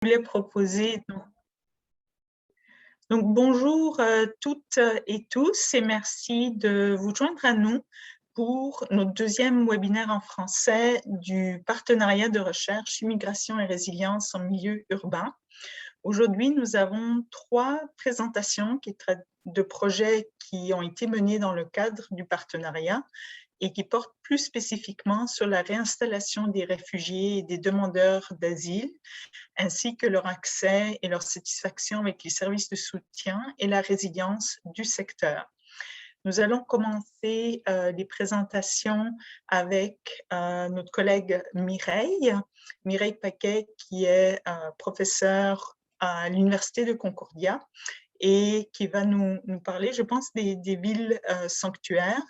Je voulais proposer donc bonjour, toutes et tous et merci de vous joindre à nous pour notre deuxième webinaire en français du partenariat de recherche Immigration et résilience en milieu urbain. Aujourd'hui, nous avons 3 présentations de projets qui ont été menés dans le cadre du partenariat et qui portent plus spécifiquement sur la réinstallation des réfugiés et des demandeurs d'asile, ainsi que leur accès et leur satisfaction avec les services de soutien et la résilience du secteur. Nous allons commencer les présentations avec notre collègue Mireille Paquet, qui est professeure à l'Université de Concordia et qui va nous parler, je pense, des villes sanctuaires.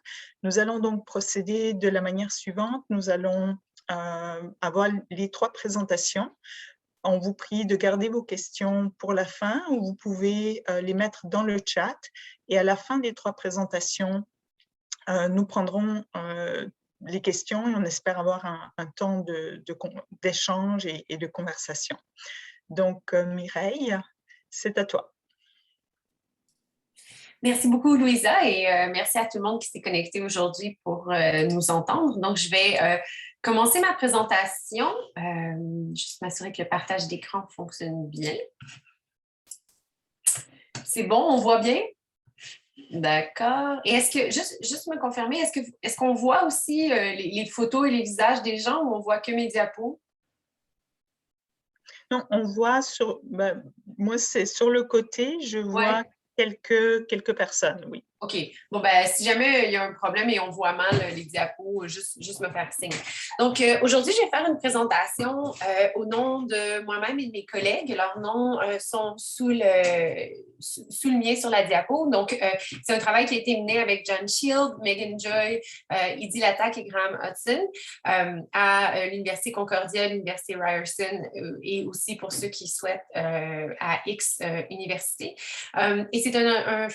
Nous allons donc procéder de la manière suivante. Nous allons avoir les 3 présentations. On vous prie de garder vos questions pour la fin ou vous pouvez les mettre dans le chat. Et à la fin des 3 présentations, nous prendrons les questions et on espère avoir un temps d'échange et de conversation. Donc, Mireille, c'est à toi. Merci beaucoup, Louisa, et merci à tout le monde qui s'est connecté aujourd'hui pour nous entendre. Donc, je vais commencer ma présentation. Juste m'assurer que le partage d'écran fonctionne bien. C'est bon, on voit bien? D'accord. Et est-ce que, juste me confirmer, est-ce qu'on voit aussi les photos et les visages des gens ou on voit que mes diapos? Non, on voit moi, c'est sur le côté, je vois quelques personnes, oui. OK. Bon, ben, si jamais il y a un problème et on voit mal les diapos, juste me faire signe. Donc, aujourd'hui, je vais faire une présentation au nom de moi-même et de mes collègues. Leurs noms sont sous le mien sur la diapo. Donc, c'est un travail qui a été mené avec John Shield, Megan Joy, Idi Lattaque et Graham Hudson à l'Université Concordia, l'Université Ryerson et aussi pour ceux qui souhaitent à X Université. Et c'est un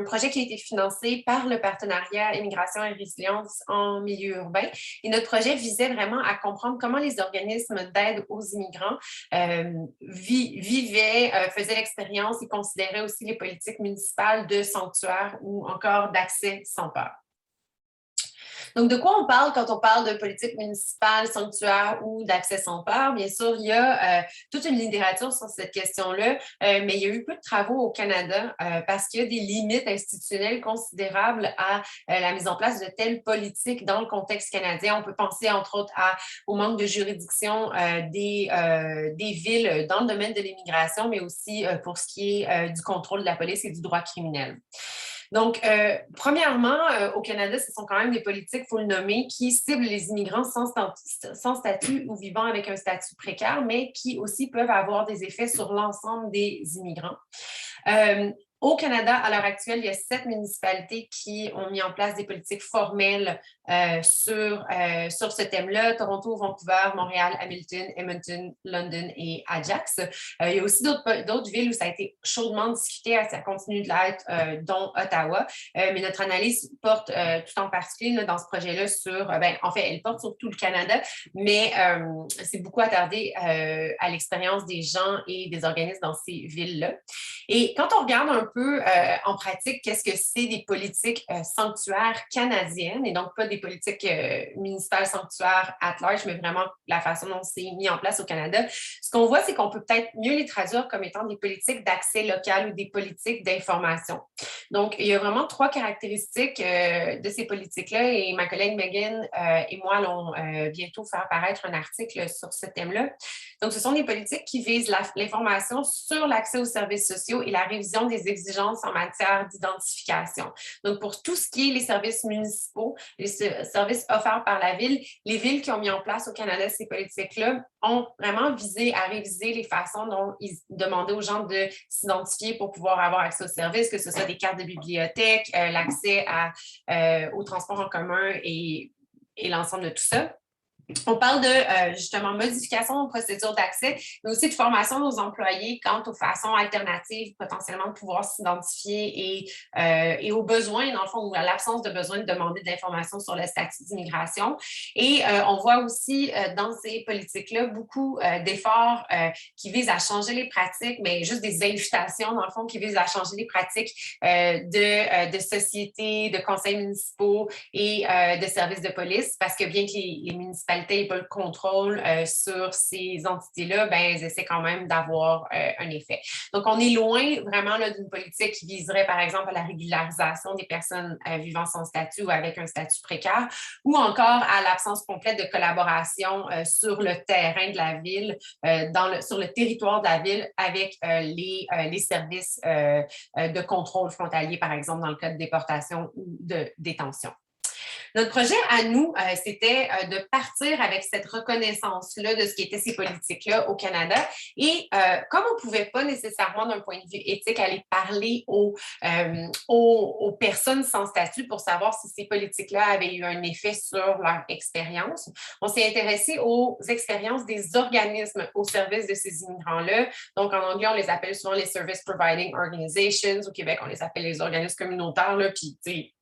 projet qui a été financé par le partenariat Immigration et résilience en milieu urbain. Et notre projet visait vraiment à comprendre comment les organismes d'aide aux immigrants vivaient, faisaient l'expérience et considéraient aussi les politiques municipales de sanctuaire ou encore d'accès sans peur. Donc, de quoi on parle quand on parle de politique municipale, sanctuaire ou d'accès sans peur? Bien sûr, il y a toute une littérature sur cette question-là, mais il y a eu peu de travaux au Canada parce qu'il y a des limites institutionnelles considérables à la mise en place de telles politiques dans le contexte canadien. On peut penser, entre autres, au manque de juridiction des villes dans le domaine de l'immigration, mais aussi pour ce qui est du contrôle de la police et du droit criminel. Donc, premièrement, au Canada, ce sont quand même des politiques, il faut le nommer, qui ciblent les immigrants sans statut ou vivant avec un statut précaire, mais qui aussi peuvent avoir des effets sur l'ensemble des immigrants. Au Canada, à l'heure actuelle, il y a 7 municipalités qui ont mis en place des politiques formelles sur ce thème-là. Toronto, Vancouver, Montréal, Hamilton, Edmonton, London et Ajax. Il y a aussi d'autres villes où ça a été chaudement discuté, ça continue de l'être, dont Ottawa. Mais notre analyse porte tout en particulier là, dans ce projet-là sur, en fait, elle porte sur tout le Canada, mais c'est beaucoup attardé à l'expérience des gens et des organismes dans ces villes-là. Et quand on regarde un peu en pratique, qu'est-ce que c'est des politiques sanctuaires canadiennes et donc pas des politiques municipales sanctuaires at large, mais vraiment la façon dont c'est mis en place au Canada. Ce qu'on voit, c'est qu'on peut peut-être mieux les traduire comme étant des politiques d'accès local ou des politiques d'information. Donc, il y a vraiment 3 caractéristiques de ces politiques-là et ma collègue Megan et moi allons bientôt faire paraître un article sur ce thème-là. Donc, ce sont des politiques qui visent l'information sur l'accès aux services sociaux et la révision des exigences en matière d'identification. Donc, pour tout ce qui est les services municipaux, les services offerts par la ville, les villes qui ont mis en place au Canada ces politiques-là ont vraiment visé à réviser les façons dont ils demandaient aux gens de s'identifier pour pouvoir avoir accès aux services, que ce soit des cartes de bibliothèque, l'accès au transport en commun et l'ensemble de tout ça. On parle de, justement, modification aux procédures d'accès, mais aussi de formation aux employés quant aux façons alternatives potentiellement de pouvoir s'identifier et aux besoins, dans le fond, ou à l'absence de besoin de demander de l'information sur le statut d'immigration. Et on voit aussi dans ces politiques-là beaucoup d'efforts qui visent à changer les pratiques, mais juste des invitations, dans le fond, qui visent à changer les pratiques de sociétés, de conseils municipaux et de services de police, parce que bien que les municipalités n'aient pas le contrôle sur ces entités-là, ben, elles essaient quand même d'avoir un effet. Donc, on est loin vraiment d'une politique qui viserait, par exemple, à la régularisation des personnes vivant sans statut ou avec un statut précaire, ou encore à l'absence complète de collaboration sur le terrain de la ville, sur le territoire de la ville avec les services de contrôle frontalier, par exemple, dans le cas de déportation ou de détention. Notre projet à nous, c'était de partir avec cette reconnaissance-là de ce qui étaient ces politiques-là au Canada. Et comme on ne pouvait pas nécessairement, d'un point de vue éthique, aller parler aux personnes sans statut pour savoir si ces politiques-là avaient eu un effet sur leur expérience, on s'est intéressé aux expériences des organismes au service de ces immigrants-là. Donc, en anglais, on les appelle souvent les Service Providing Organizations. Au Québec, on les appelle les organismes communautaires. Là, puis,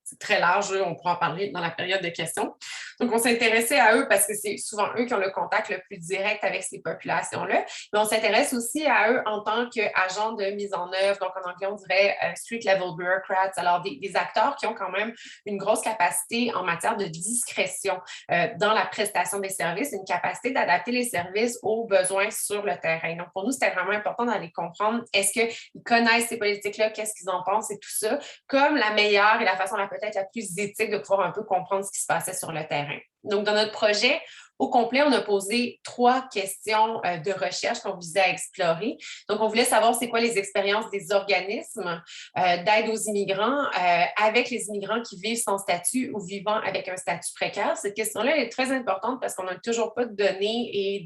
c'est très large, on pourra en parler dans la période de questions. Donc, on s'intéressait à eux parce que c'est souvent eux qui ont le contact le plus direct avec ces populations-là. Mais on s'intéresse aussi à eux en tant qu'agents de mise en œuvre. Donc, en anglais, on dirait street level bureaucrats. Alors, des acteurs qui ont quand même une grosse capacité en matière de discrétion dans la prestation des services, une capacité d'adapter les services aux besoins sur le terrain. Donc, pour nous, c'était vraiment important d'aller comprendre est-ce qu'ils connaissent ces politiques-là, qu'est-ce qu'ils en pensent et tout ça, comme la meilleure et la façon peut-être la plus éthique de pouvoir un peu comprendre ce qui se passait sur le terrain. Donc, dans notre projet, au complet, on a posé 3 questions de recherche qu'on visait à explorer. Donc, on voulait savoir c'est quoi les expériences des organismes d'aide aux immigrants avec les immigrants qui vivent sans statut ou vivant avec un statut précaire. Cette question-là est très importante parce qu'on n'a toujours pas de données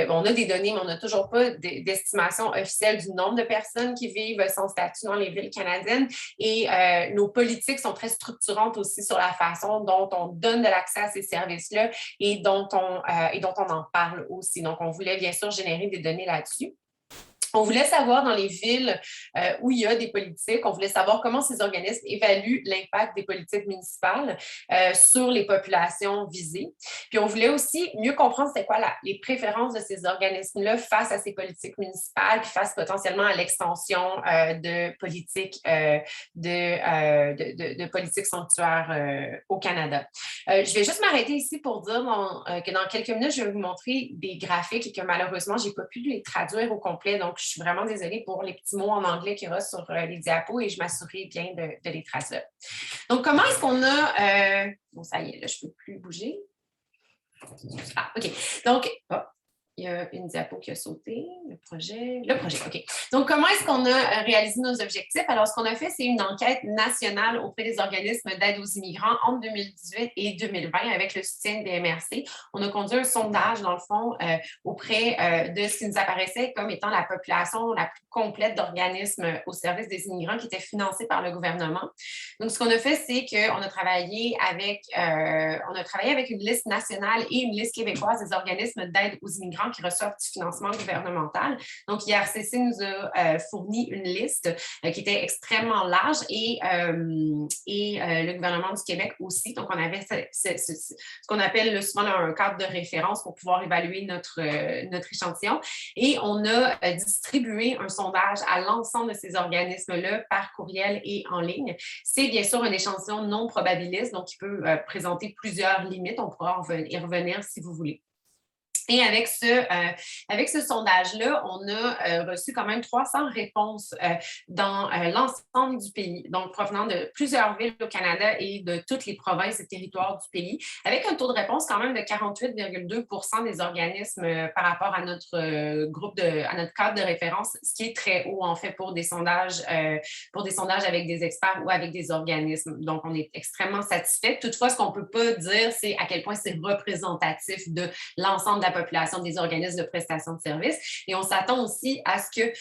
on a des données, mais on n'a toujours pas d'estimation officielle du nombre de personnes qui vivent sans statut dans les villes canadiennes. Et nos politiques sont très structurantes aussi sur la façon dont on donne de l'accès à ces services-là et dont on en parle aussi. Donc, on voulait bien sûr générer des données là-dessus. On voulait savoir dans les villes où il y a des politiques, on voulait savoir comment ces organismes évaluent l'impact des politiques municipales sur les populations visées. Puis on voulait aussi mieux comprendre c'est quoi les préférences de ces organismes-là face à ces politiques municipales, puis face potentiellement à l'extension de politiques de politiques sanctuaires au Canada. Je vais juste m'arrêter ici pour dire que dans quelques minutes, je vais vous montrer des graphiques et que malheureusement, je n'ai pas pu les traduire au complet. Donc, je suis vraiment désolée pour les petits mots en anglais qu'il y aura sur les diapos et je m'assurerai bien de les traduire. Donc, comment est-ce qu'on a... Bon, ça y est, là, je ne peux plus bouger. Ah, OK. Donc, il y a une diapo qui a sauté, le projet, OK. Donc, comment est-ce qu'on a réalisé nos objectifs? Alors, ce qu'on a fait, c'est une enquête nationale auprès des organismes d'aide aux immigrants entre 2018 et 2020 avec le soutien de MRC. On a conduit un sondage, dans le fond, auprès de ce qui nous apparaissait comme étant la population la plus complète d'organismes au service des immigrants qui étaient financés par le gouvernement. Donc, ce qu'on a fait, c'est qu'on a travaillé avec une liste nationale et une liste québécoise des organismes d'aide aux immigrants qui reçoivent du financement gouvernemental. Donc, IRCC nous a fourni une liste qui était extrêmement large et le gouvernement du Québec aussi. Donc, on avait ce qu'on appelle souvent un cadre de référence pour pouvoir évaluer notre échantillon. Et on a distribué un sondage à l'ensemble de ces organismes-là par courriel et en ligne. C'est bien sûr un échantillon non probabiliste, donc qui peut présenter plusieurs limites. On pourra y revenir si vous voulez. Et avec ce sondage-là, on a reçu quand même 300 réponses dans l'ensemble du pays, donc provenant de plusieurs villes au Canada et de toutes les provinces et territoires du pays, avec un taux de réponse quand même de 48,2% des organismes par rapport à notre à notre cadre de référence, ce qui est très haut en fait pour des sondages avec des experts ou avec des organismes. Donc, on est extrêmement satisfait. Toutefois, ce qu'on ne peut pas dire, c'est à quel point c'est représentatif de l'ensemble de la population des organismes de prestation de services. Et on s'attend aussi à ce qu'il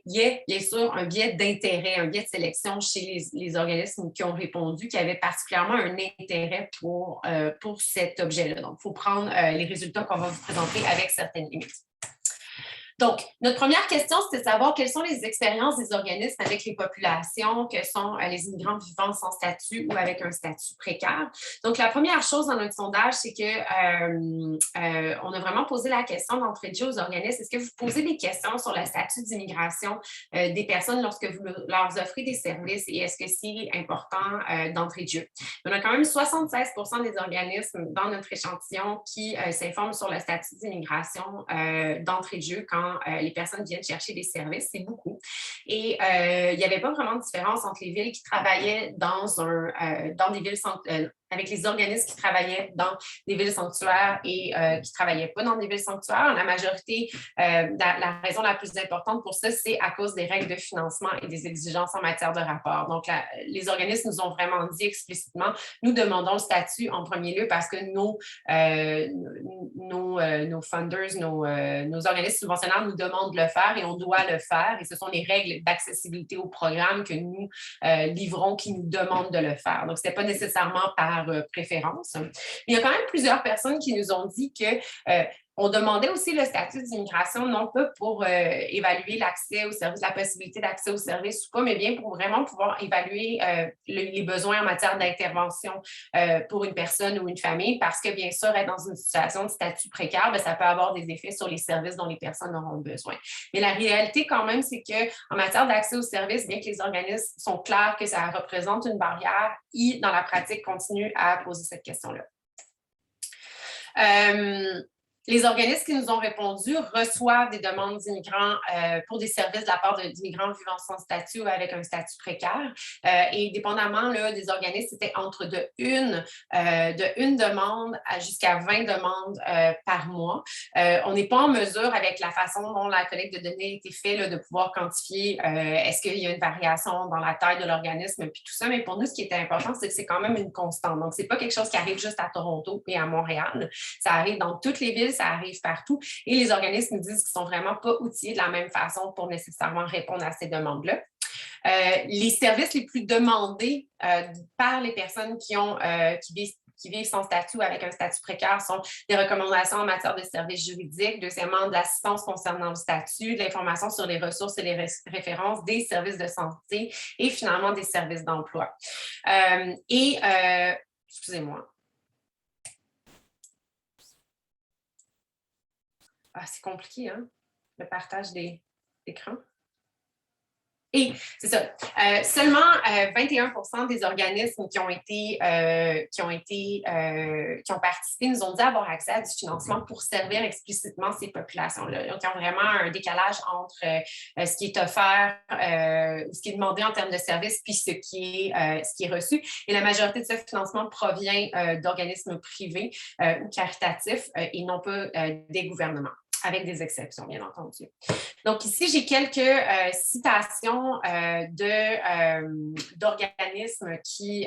y ait bien sûr un biais d'intérêt, un biais de sélection chez les organismes qui ont répondu, qui avaient particulièrement un intérêt pour cet objet-là. Donc, il faut prendre les résultats qu'on va vous présenter avec certaines limites. Donc, notre première question, c'était de savoir quelles sont les expériences des organismes avec les populations que sont les immigrants vivant sans statut ou avec un statut précaire. Donc, la première chose dans notre sondage, c'est qu'on a vraiment posé la question d'entrée de jeu aux organismes. Est-ce que vous posez des questions sur le statut d'immigration des personnes lorsque vous leur offrez des services et est-ce que c'est important d'entrée de jeu? On a quand même 76 des organismes dans notre échantillon qui s'informent sur le statut d'immigration d'entrée de jeu quand les personnes viennent chercher des services, c'est beaucoup. Et il n'y avait pas vraiment de différence entre les villes qui travaillaient dans des villes avec les organismes qui travaillaient dans des villes sanctuaires et qui ne travaillaient pas dans des villes sanctuaires. La majorité, la raison la plus importante pour ça, c'est à cause des règles de financement et des exigences en matière de rapport. Donc, les organismes nous ont vraiment dit explicitement, nous demandons le statut en premier lieu parce que nos funders, nos organismes subventionnaires nous demandent de le faire et on doit le faire. Et ce sont les règles d'accessibilité au programme que nous livrons qui nous demandent de le faire. Donc, ce n'est pas nécessairement par préférence. Mais il y a quand même plusieurs personnes qui nous ont dit que on demandait aussi le statut d'immigration, non pas pour évaluer l'accès aux services, la possibilité d'accès aux services ou pas, mais bien pour vraiment pouvoir évaluer les besoins en matière d'intervention pour une personne ou une famille, parce que bien sûr, être dans une situation de statut précaire, bien, ça peut avoir des effets sur les services dont les personnes auront besoin. Mais la réalité quand même, c'est qu'en matière d'accès aux services, bien que les organismes sont clairs que ça représente une barrière, ils, dans la pratique, continuent à poser cette question-là. Les organismes qui nous ont répondu reçoivent des demandes d'immigrants pour des services de la part d'immigrants vivant sans statut ou avec un statut précaire. Et dépendamment là, des organismes, c'était entre de une demande jusqu'à 20 demandes par mois. On n'est pas en mesure, avec la façon dont la collecte de données a été faite, là, de pouvoir quantifier est-ce qu'il y a une variation dans la taille de l'organisme puis tout ça. Mais pour nous, ce qui était important, c'est que c'est quand même une constante. Donc, ce n'est pas quelque chose qui arrive juste à Toronto et à Montréal. Ça arrive dans toutes les villes, ça arrive partout. Et les organismes nous disent qu'ils ne sont vraiment pas outillés de la même façon pour nécessairement répondre à ces demandes-là. Les services les plus demandés par les personnes qui vivent sans statut ou avec un statut précaire sont des recommandations en matière de services juridiques, deuxièmement, de l'assistance concernant le statut, de l'information sur les ressources et les références, des services de santé et finalement des services d'emploi. Excusez-moi. Ah, c'est compliqué, hein, le partage des écrans. Et c'est ça, seulement 21% des organismes qui ont participé nous ont dit avoir accès à du financement pour servir explicitement ces populations-là. Donc, ils ont vraiment un décalage entre ce qui est offert, ce qui est demandé en termes de services, puis ce qui est reçu. Et la majorité de ce financement provient d'organismes privés ou caritatifs et non pas des gouvernements, avec des exceptions, bien entendu. Donc, ici, j'ai quelques citations d'organismes qui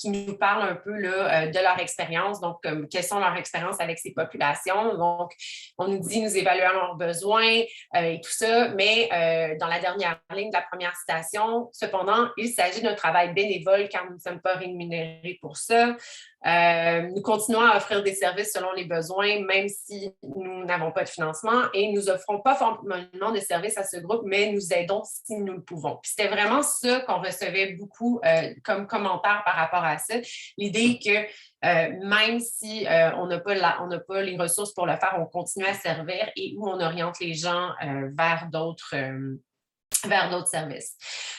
nous parlent un peu là, de leur expérience. Donc, quelles sont leurs expériences avec ces populations. Donc, on nous dit, nous évaluons leurs besoins et tout ça, mais dans la dernière ligne de la première citation, cependant, il s'agit d'un travail bénévole car nous ne sommes pas rémunérés pour ça. Nous continuons à offrir des services selon les besoins, même si nous n'avons pas de financement et nous n'offrons pas formellement de services à ce groupe, mais nous aidons si nous le pouvons. Puis c'était vraiment ça qu'on recevait beaucoup comme commentaire par rapport à ça. L'idée que même si on n'a pas les ressources pour le faire, on continue à servir et où on oriente les gens vers d'autres services.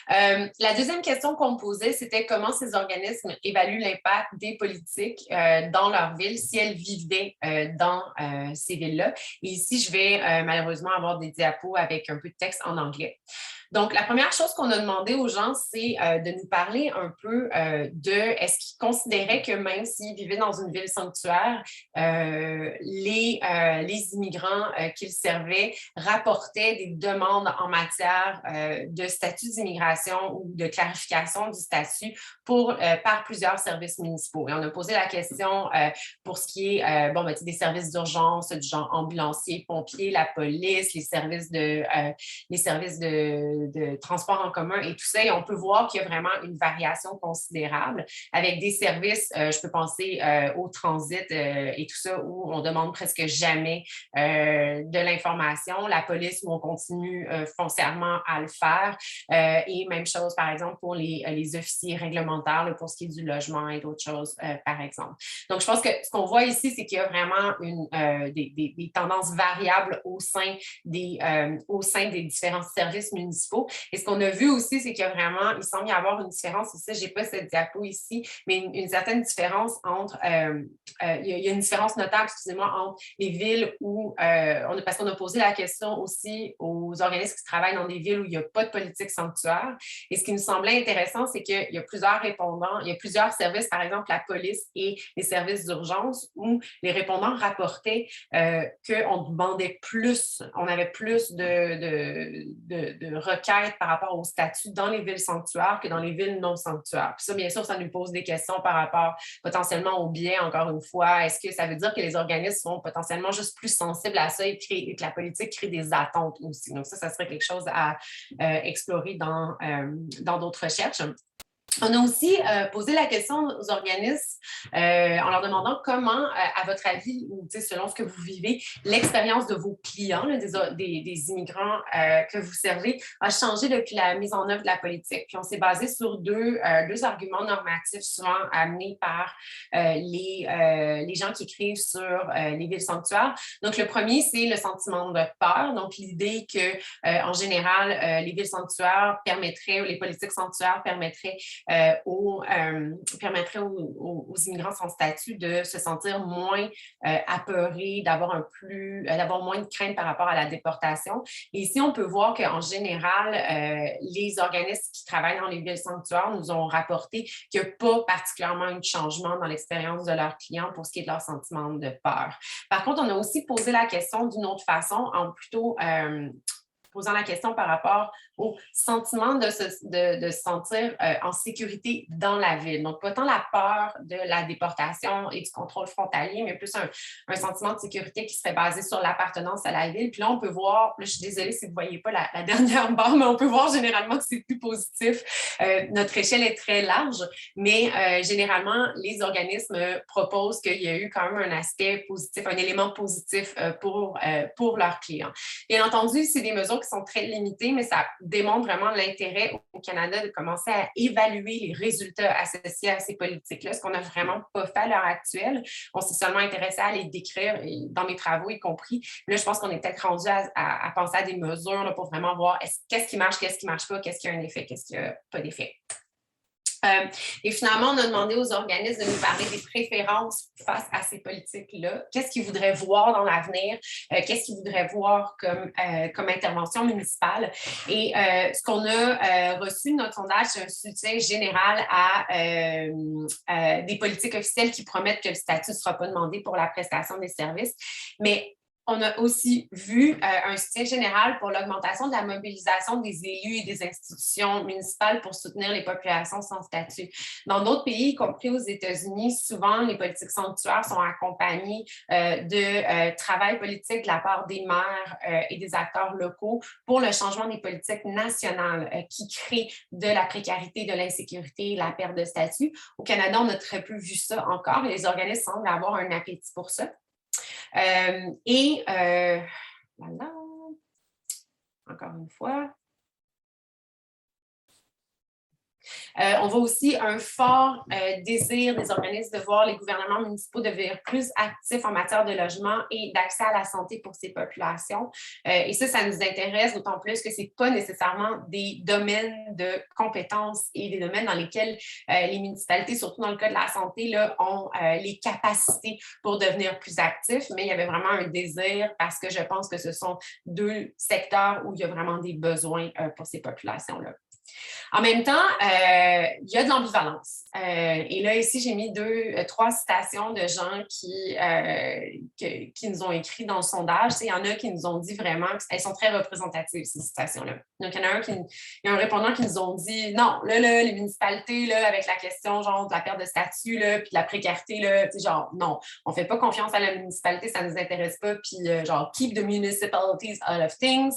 La deuxième question qu'on me posait, c'était comment ces organismes évaluent l'impact des politiques dans leur ville si elles vivaient dans ces villes-là. Et ici, je vais malheureusement avoir des diapos avec un peu de texte en anglais. Donc, la première chose qu'on a demandé aux gens, c'est de nous parler un peu est-ce qu'ils considéraient que même s'ils vivaient dans une ville sanctuaire, les immigrants qu'ils servaient rapportaient des demandes en matière de statut d'immigration d'harmonisation ou de clarification du statut par plusieurs services municipaux. Et on a posé la question pour ce qui est des services d'urgence, du genre ambulanciers, pompiers, la police, les services de transport en commun et tout ça. Et on peut voir qu'il y a vraiment une variation considérable avec des services, je peux penser au transit et tout ça, où on demande presque jamais de l'information. La police, où on continue foncièrement à le faire. Et même chose, par exemple, pour les officiers réglementaires, là, pour ce qui est du logement et d'autres choses, par exemple. Donc, je pense que ce qu'on voit ici, c'est qu'il y a vraiment des tendances variables au sein des différents services municipaux. Et ce qu'on a vu aussi, c'est qu'il y a vraiment, il semble y avoir une différence, et ça, je n'ai pas cette diapo ici, mais une certaine différence entre, il y a une différence notable, excusez-moi, entre les villes où, parce qu'on a posé la question aussi aux organismes qui travaillent dans des villes où il n'y a pas de politique sanctuaire. Et ce qui nous semblait intéressant, c'est qu'il y a plusieurs répondants, il y a plusieurs services, par exemple la police et les services d'urgence, où les répondants rapportaient qu'on demandait plus, on avait plus de requêtes par rapport au statut dans les villes sanctuaires que dans les villes non sanctuaires. Puis ça, bien sûr, ça nous pose des questions par rapport potentiellement au biais, encore une fois. Est-ce que ça veut dire que les organismes sont potentiellement juste plus sensibles à ça et que la politique crée des attentes aussi? Donc ça serait quelque chose à explorer dans d'autres recherches. On a aussi posé la question aux organismes en leur demandant comment, à votre avis, ou selon ce que vous vivez, l'expérience de vos clients, là, des immigrants que vous servez, a changé depuis la mise en œuvre de la politique. Puis on s'est basé sur deux arguments normatifs souvent amenés par les gens qui écrivent sur les villes sanctuaires. Donc, le premier, c'est le sentiment de peur. Donc, l'idée que, en général, les villes sanctuaires permettraient, ou les politiques sanctuaires permettraient aux immigrants sans statut de se sentir moins apeurés, d'avoir moins de crainte par rapport à la déportation. Et ici, on peut voir qu'en général, les organismes qui travaillent dans les villes sanctuaires nous ont rapporté qu'il n'y a pas particulièrement un changement dans l'expérience de leurs clients pour ce qui est de leur sentiment de peur. Par contre, on a aussi posé la question d'une autre façon, en plutôt posant la question par rapport au sentiment de se sentir en sécurité dans la ville. Donc, pas tant la peur de la déportation et du contrôle frontalier, mais plus un sentiment de sécurité qui serait basé sur l'appartenance à la ville. Puis là, on peut voir, là, je suis désolée si vous ne voyez pas la dernière barre, mais on peut voir généralement que c'est plus positif. Notre échelle est très large, mais généralement, les organismes proposent qu'il y a eu quand même un aspect positif, un élément positif pour leurs clients. Bien entendu, c'est des mesures qui sont très limitées, mais ça démontre vraiment l'intérêt au Canada de commencer à évaluer les résultats associés à ces politiques-là, ce qu'on n'a vraiment pas fait à l'heure actuelle. On s'est seulement intéressé à les décrire, dans mes travaux y compris. Là, je pense qu'on est peut-être rendu à penser à des mesures là, pour vraiment voir qu'est-ce qui marche pas, qu'est-ce qui a un effet, qu'est-ce qui n'a pas d'effet. Et finalement, on a demandé aux organismes de nous parler des préférences face à ces politiques-là. Qu'est-ce qu'ils voudraient voir dans l'avenir? Qu'est-ce qu'ils voudraient voir comme intervention municipale? Et ce qu'on a reçu de notre sondage, c'est un soutien général à des politiques officielles qui promettent que le statut ne sera pas demandé pour la prestation des services. Mais on a aussi vu un soutien général pour l'augmentation de la mobilisation des élus et des institutions municipales pour soutenir les populations sans statut. Dans d'autres pays, y compris aux États-Unis, souvent, les politiques sanctuaires sont accompagnées de travail politique de la part des maires et des acteurs locaux pour le changement des politiques nationales qui créent de la précarité, de l'insécurité, la perte de statut. Au Canada, on a très peu vu ça encore et les organismes semblent avoir un appétit pour ça. Voilà, encore une fois. On voit aussi un fort désir des organismes de voir les gouvernements municipaux devenir plus actifs en matière de logement et d'accès à la santé pour ces populations. Et ça nous intéresse d'autant plus que ce n'est pas nécessairement des domaines de compétences et des domaines dans lesquels les municipalités, surtout dans le cas de la santé, là, ont les capacités pour devenir plus actifs, mais il y avait vraiment un désir parce que je pense que ce sont deux secteurs où il y a vraiment des besoins pour ces populations-là. En même temps, il y a de l'ambivalence. Et là, ici, j'ai mis trois citations de gens qui nous ont écrit dans le sondage. Il y en a qui nous ont dit vraiment qu'elles sont très représentatives, ces citations-là. Donc, il y a un répondant qui nous ont dit non, là, les municipalités, là, avec la question genre de la perte de statut, là, puis de la précarité, là, genre, non, on ne fait pas confiance à la municipalité, ça ne nous intéresse pas, puis genre, keep the municipalities out of things.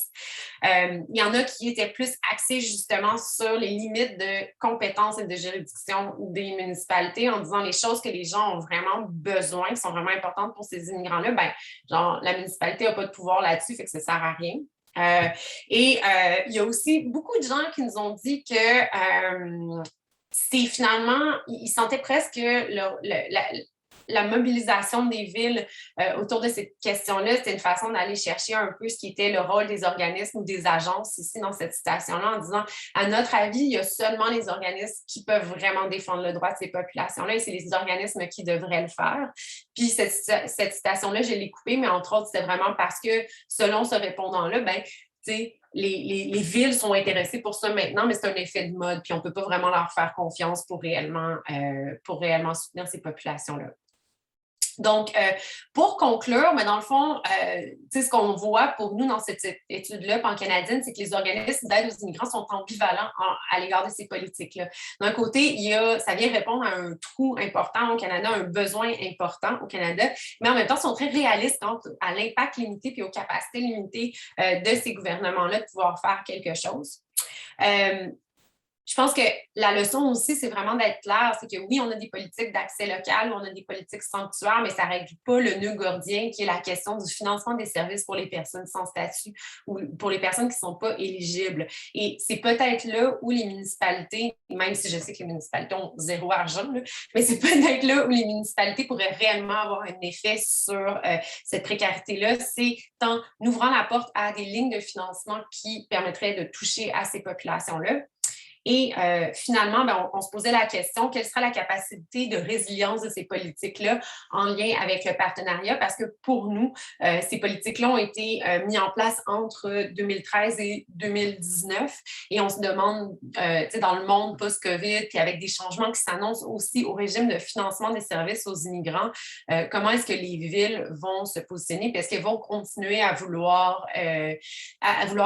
Il y en a qui étaient plus axés justement sur les limites de compétences et de juridiction des municipalités en disant les choses que les gens ont vraiment besoin, qui sont vraiment importantes pour ces immigrants-là, ben, genre, la municipalité n'a pas de pouvoir là-dessus, fait que ça ne sert à rien. Il y a aussi beaucoup de gens qui nous ont dit que c'est finalement, ils sentaient presque la mobilisation des villes autour de cette question-là, c'était une façon d'aller chercher un peu ce qui était le rôle des organismes ou des agences ici dans cette citation-là, en disant, à notre avis, il y a seulement les organismes qui peuvent vraiment défendre le droit de ces populations-là et c'est les organismes qui devraient le faire. Puis cette citation-là, je l'ai coupée, mais entre autres, c'était vraiment parce que selon ce répondant-là, ben, tu sais, les villes sont intéressées pour ça maintenant, mais c'est un effet de mode, puis on ne peut pas vraiment leur faire confiance pour réellement soutenir ces populations-là. Donc, pour conclure, mais dans le fond, ce qu'on voit pour nous dans cette étude-là pan-canadienne, c'est que les organismes d'aide aux immigrants sont ambivalents à l'égard de ces politiques-là. D'un côté, ça vient répondre à un trou important au Canada, un besoin important au Canada, mais en même temps, ils sont très réalistes quant à l'impact limité puis aux capacités limitées de ces gouvernements-là de pouvoir faire quelque chose. Je pense que la leçon aussi, c'est vraiment d'être clair, c'est que oui, on a des politiques d'accès local, on a des politiques sanctuaires, mais ça ne règle pas le nœud gordien qui est la question du financement des services pour les personnes sans statut ou pour les personnes qui ne sont pas éligibles. Et c'est peut-être là où les municipalités, même si je sais que les municipalités ont zéro argent, là, mais c'est peut-être là où les municipalités pourraient réellement avoir un effet sur cette précarité-là, c'est en ouvrant la porte à des lignes de financement qui permettraient de toucher à ces populations-là. Et finalement, ben, on se posait la question, quelle sera la capacité de résilience de ces politiques-là en lien avec le partenariat? Parce que pour nous, ces politiques-là ont été mises en place entre 2013 et 2019. Et on se demande, dans le monde post-COVID, puis avec des changements qui s'annoncent aussi au régime de financement des services aux immigrants, comment est-ce que les villes vont se positionner? Puis est-ce qu'elles vont continuer à vouloir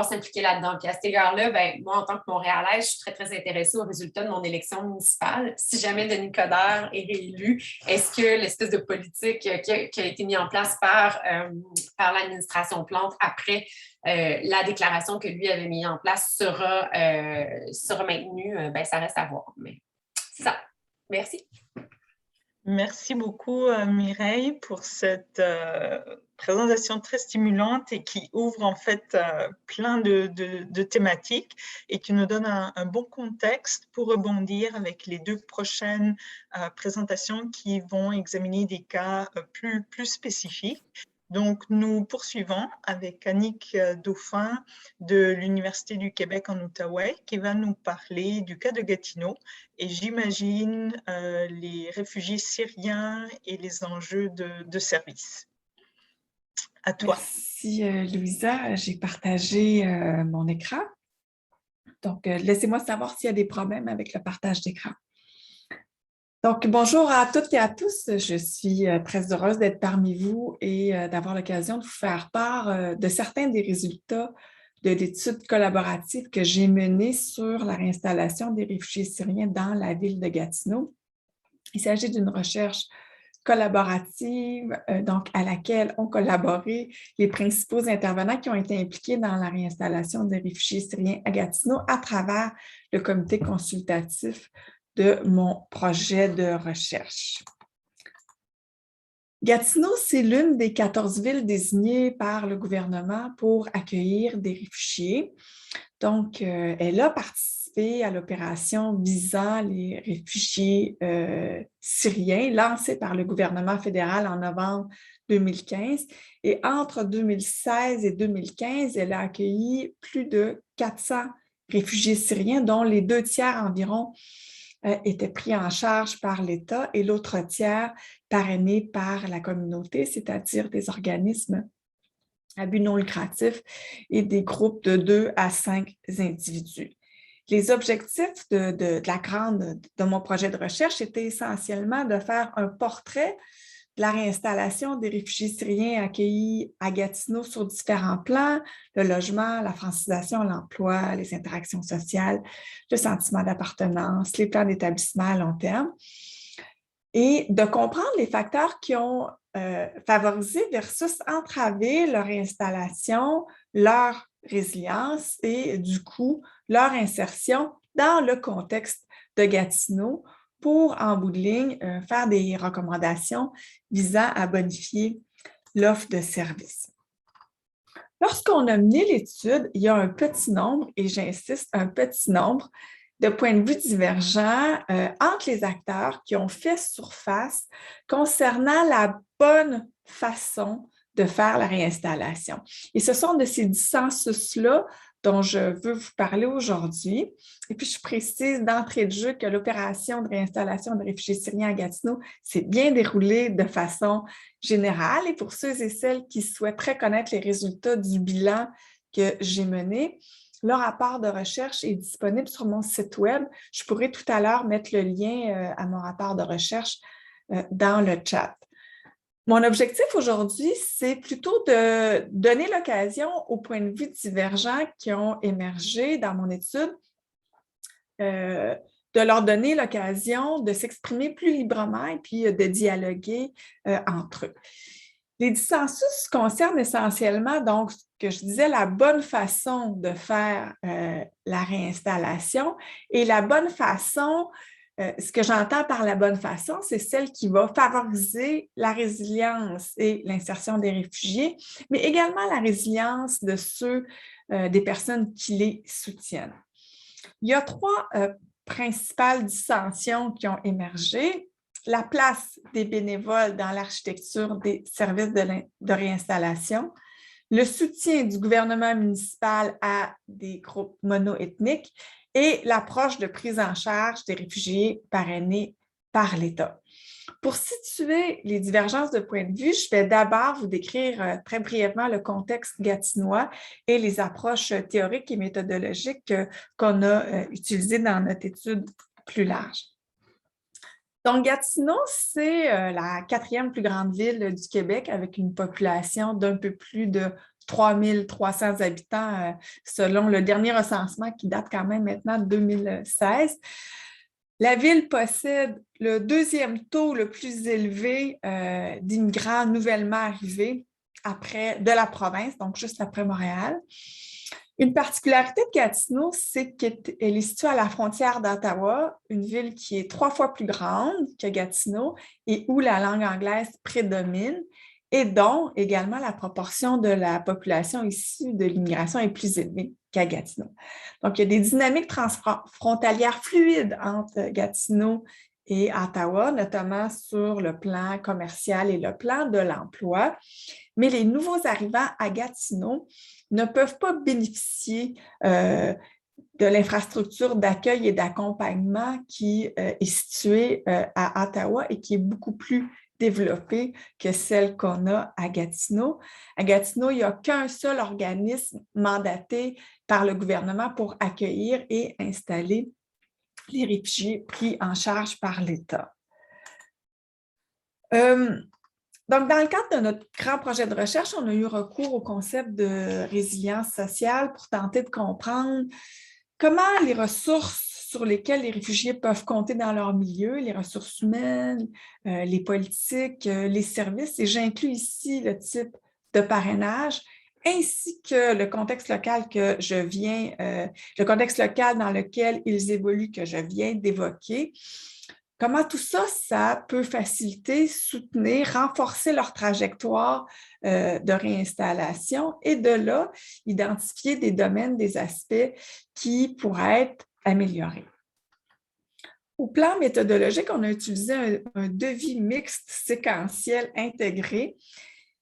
s'impliquer là-dedans? Puis à cet égard-là, ben, moi, en tant que Montréalaise, je suis très, très intéressée aux résultats de mon élection municipale. Si jamais Denis Coderre est réélu, est-ce que l'espèce de politique qui a été mise en place par l'administration Plante après la déclaration que lui avait mise en place sera maintenue? Ben, ça reste à voir. Mais c'est ça. Merci. Merci beaucoup, Mireille, pour cette présentation très stimulante et qui ouvre en fait plein de thématiques et qui nous donne un bon contexte pour rebondir avec les deux prochaines présentations qui vont examiner des cas plus spécifiques. Donc, nous poursuivons avec Annick Dauphin de l'Université du Québec en Outaouais qui va nous parler du cas de Gatineau et j'imagine les réfugiés syriens et les enjeux de service. À toi. Merci, Louisa. J'ai partagé mon écran. Donc, laissez-moi savoir s'il y a des problèmes avec le partage d'écran. Donc, bonjour à toutes et à tous. Je suis très heureuse d'être parmi vous et d'avoir l'occasion de vous faire part de certains des résultats de l'étude collaborative que j'ai menée sur la réinstallation des réfugiés syriens dans la ville de Gatineau. Il s'agit d'une recherche collaborative, donc à laquelle ont collaboré les principaux intervenants qui ont été impliqués dans la réinstallation des réfugiés syriens à Gatineau à travers le comité consultatif de mon projet de recherche. Gatineau, c'est l'une des 14 villes désignées par le gouvernement pour accueillir des réfugiés. Donc, elle a participé à l'opération visant les réfugiés syriens lancée par le gouvernement fédéral en novembre 2015. Et entre 2016 et 2015, elle a accueilli plus de 400 réfugiés syriens, dont les 2/3 environ étaient pris en charge par l'État et l'autre tiers parrainés par la communauté, c'est-à-dire des organismes à but non lucratif et des groupes de 2 à 5 individus. Les objectifs de mon projet de recherche étaient essentiellement de faire un portrait de la réinstallation des réfugiés syriens accueillis à Gatineau sur différents plans, le logement, la francisation, l'emploi, les interactions sociales, le sentiment d'appartenance, les plans d'établissement à long terme, et de comprendre les facteurs qui ont favorisé versus entravé leur réinstallation, leur résilience et du coup leur insertion dans le contexte de Gatineau pour, en bout de ligne, faire des recommandations visant à bonifier l'offre de services. Lorsqu'on a mené l'étude, il y a un petit nombre, et j'insiste, un petit nombre de points de vue divergents entre les acteurs qui ont fait surface concernant la bonne façon de faire la réinstallation. Et ce sont de ces dissensus-là dont je veux vous parler aujourd'hui. Et puis, je précise d'entrée de jeu que l'opération de réinstallation de réfugiés syriens à Gatineau s'est bien déroulée de façon générale. Et pour ceux et celles qui souhaiteraient connaître les résultats du bilan que j'ai mené, le rapport de recherche est disponible sur mon site Web. Je pourrai tout à l'heure mettre le lien à mon rapport de recherche dans le chat. Mon objectif aujourd'hui, c'est plutôt de donner l'occasion aux points de vue divergents qui ont émergé dans mon étude, de leur donner l'occasion de s'exprimer plus librement et puis de dialoguer entre eux. Les dissensus concernent essentiellement, donc, ce que je disais, la bonne façon de faire la réinstallation et la bonne façon. Ce que j'entends par la bonne façon, c'est celle qui va favoriser la résilience et l'insertion des réfugiés, mais également la résilience de ceux des personnes qui les soutiennent. Il y a trois principales dissensions qui ont émergé. La place des bénévoles dans l'architecture des services de réinstallation, le soutien du gouvernement municipal à des groupes monoethniques et l'approche de prise en charge des réfugiés parrainés par l'État. Pour situer les divergences de point de vue, je vais d'abord vous décrire très brièvement le contexte gatinois et les approches théoriques et méthodologiques qu'on a utilisées dans notre étude plus large. Donc, Gatineau, c'est la 4e plus grande ville du Québec avec une population d'un peu plus de 3300 habitants selon le dernier recensement qui date quand même maintenant de 2016. La ville possède le 2e taux le plus élevé d'immigrants nouvellement arrivés de la province, donc juste après Montréal. Une particularité de Gatineau, c'est qu'elle est située à la frontière d'Ottawa, une ville qui est 3 fois plus grande que Gatineau et où la langue anglaise prédomine et dont également la proportion de la population issue de l'immigration est plus élevée qu'à Gatineau. Donc, il y a des dynamiques transfrontalières fluides entre Gatineau et Ottawa, notamment sur le plan commercial et le plan de l'emploi. Mais les nouveaux arrivants à Gatineau ne peuvent pas bénéficier de l'infrastructure d'accueil et d'accompagnement qui est située à Ottawa et qui est beaucoup plus développée que celle qu'on a à Gatineau. À Gatineau, il n'y a qu'un seul organisme mandaté par le gouvernement pour accueillir et installer les réfugiés pris en charge par l'État. Donc, dans le cadre de notre grand projet de recherche, on a eu recours au concept de résilience sociale pour tenter de comprendre comment les ressources sur lesquelles les réfugiés peuvent compter dans leur milieu, les ressources humaines, les politiques, les services, et j'inclus ici le type de parrainage, ainsi que le contexte local le contexte local dans lequel ils évoluent que je viens d'évoquer. Comment tout ça, ça peut faciliter, soutenir, renforcer leur trajectoire de réinstallation et de là, identifier des domaines, des aspects qui pourraient être améliorés. Au plan méthodologique, on a utilisé un devis mixte séquentiel intégré,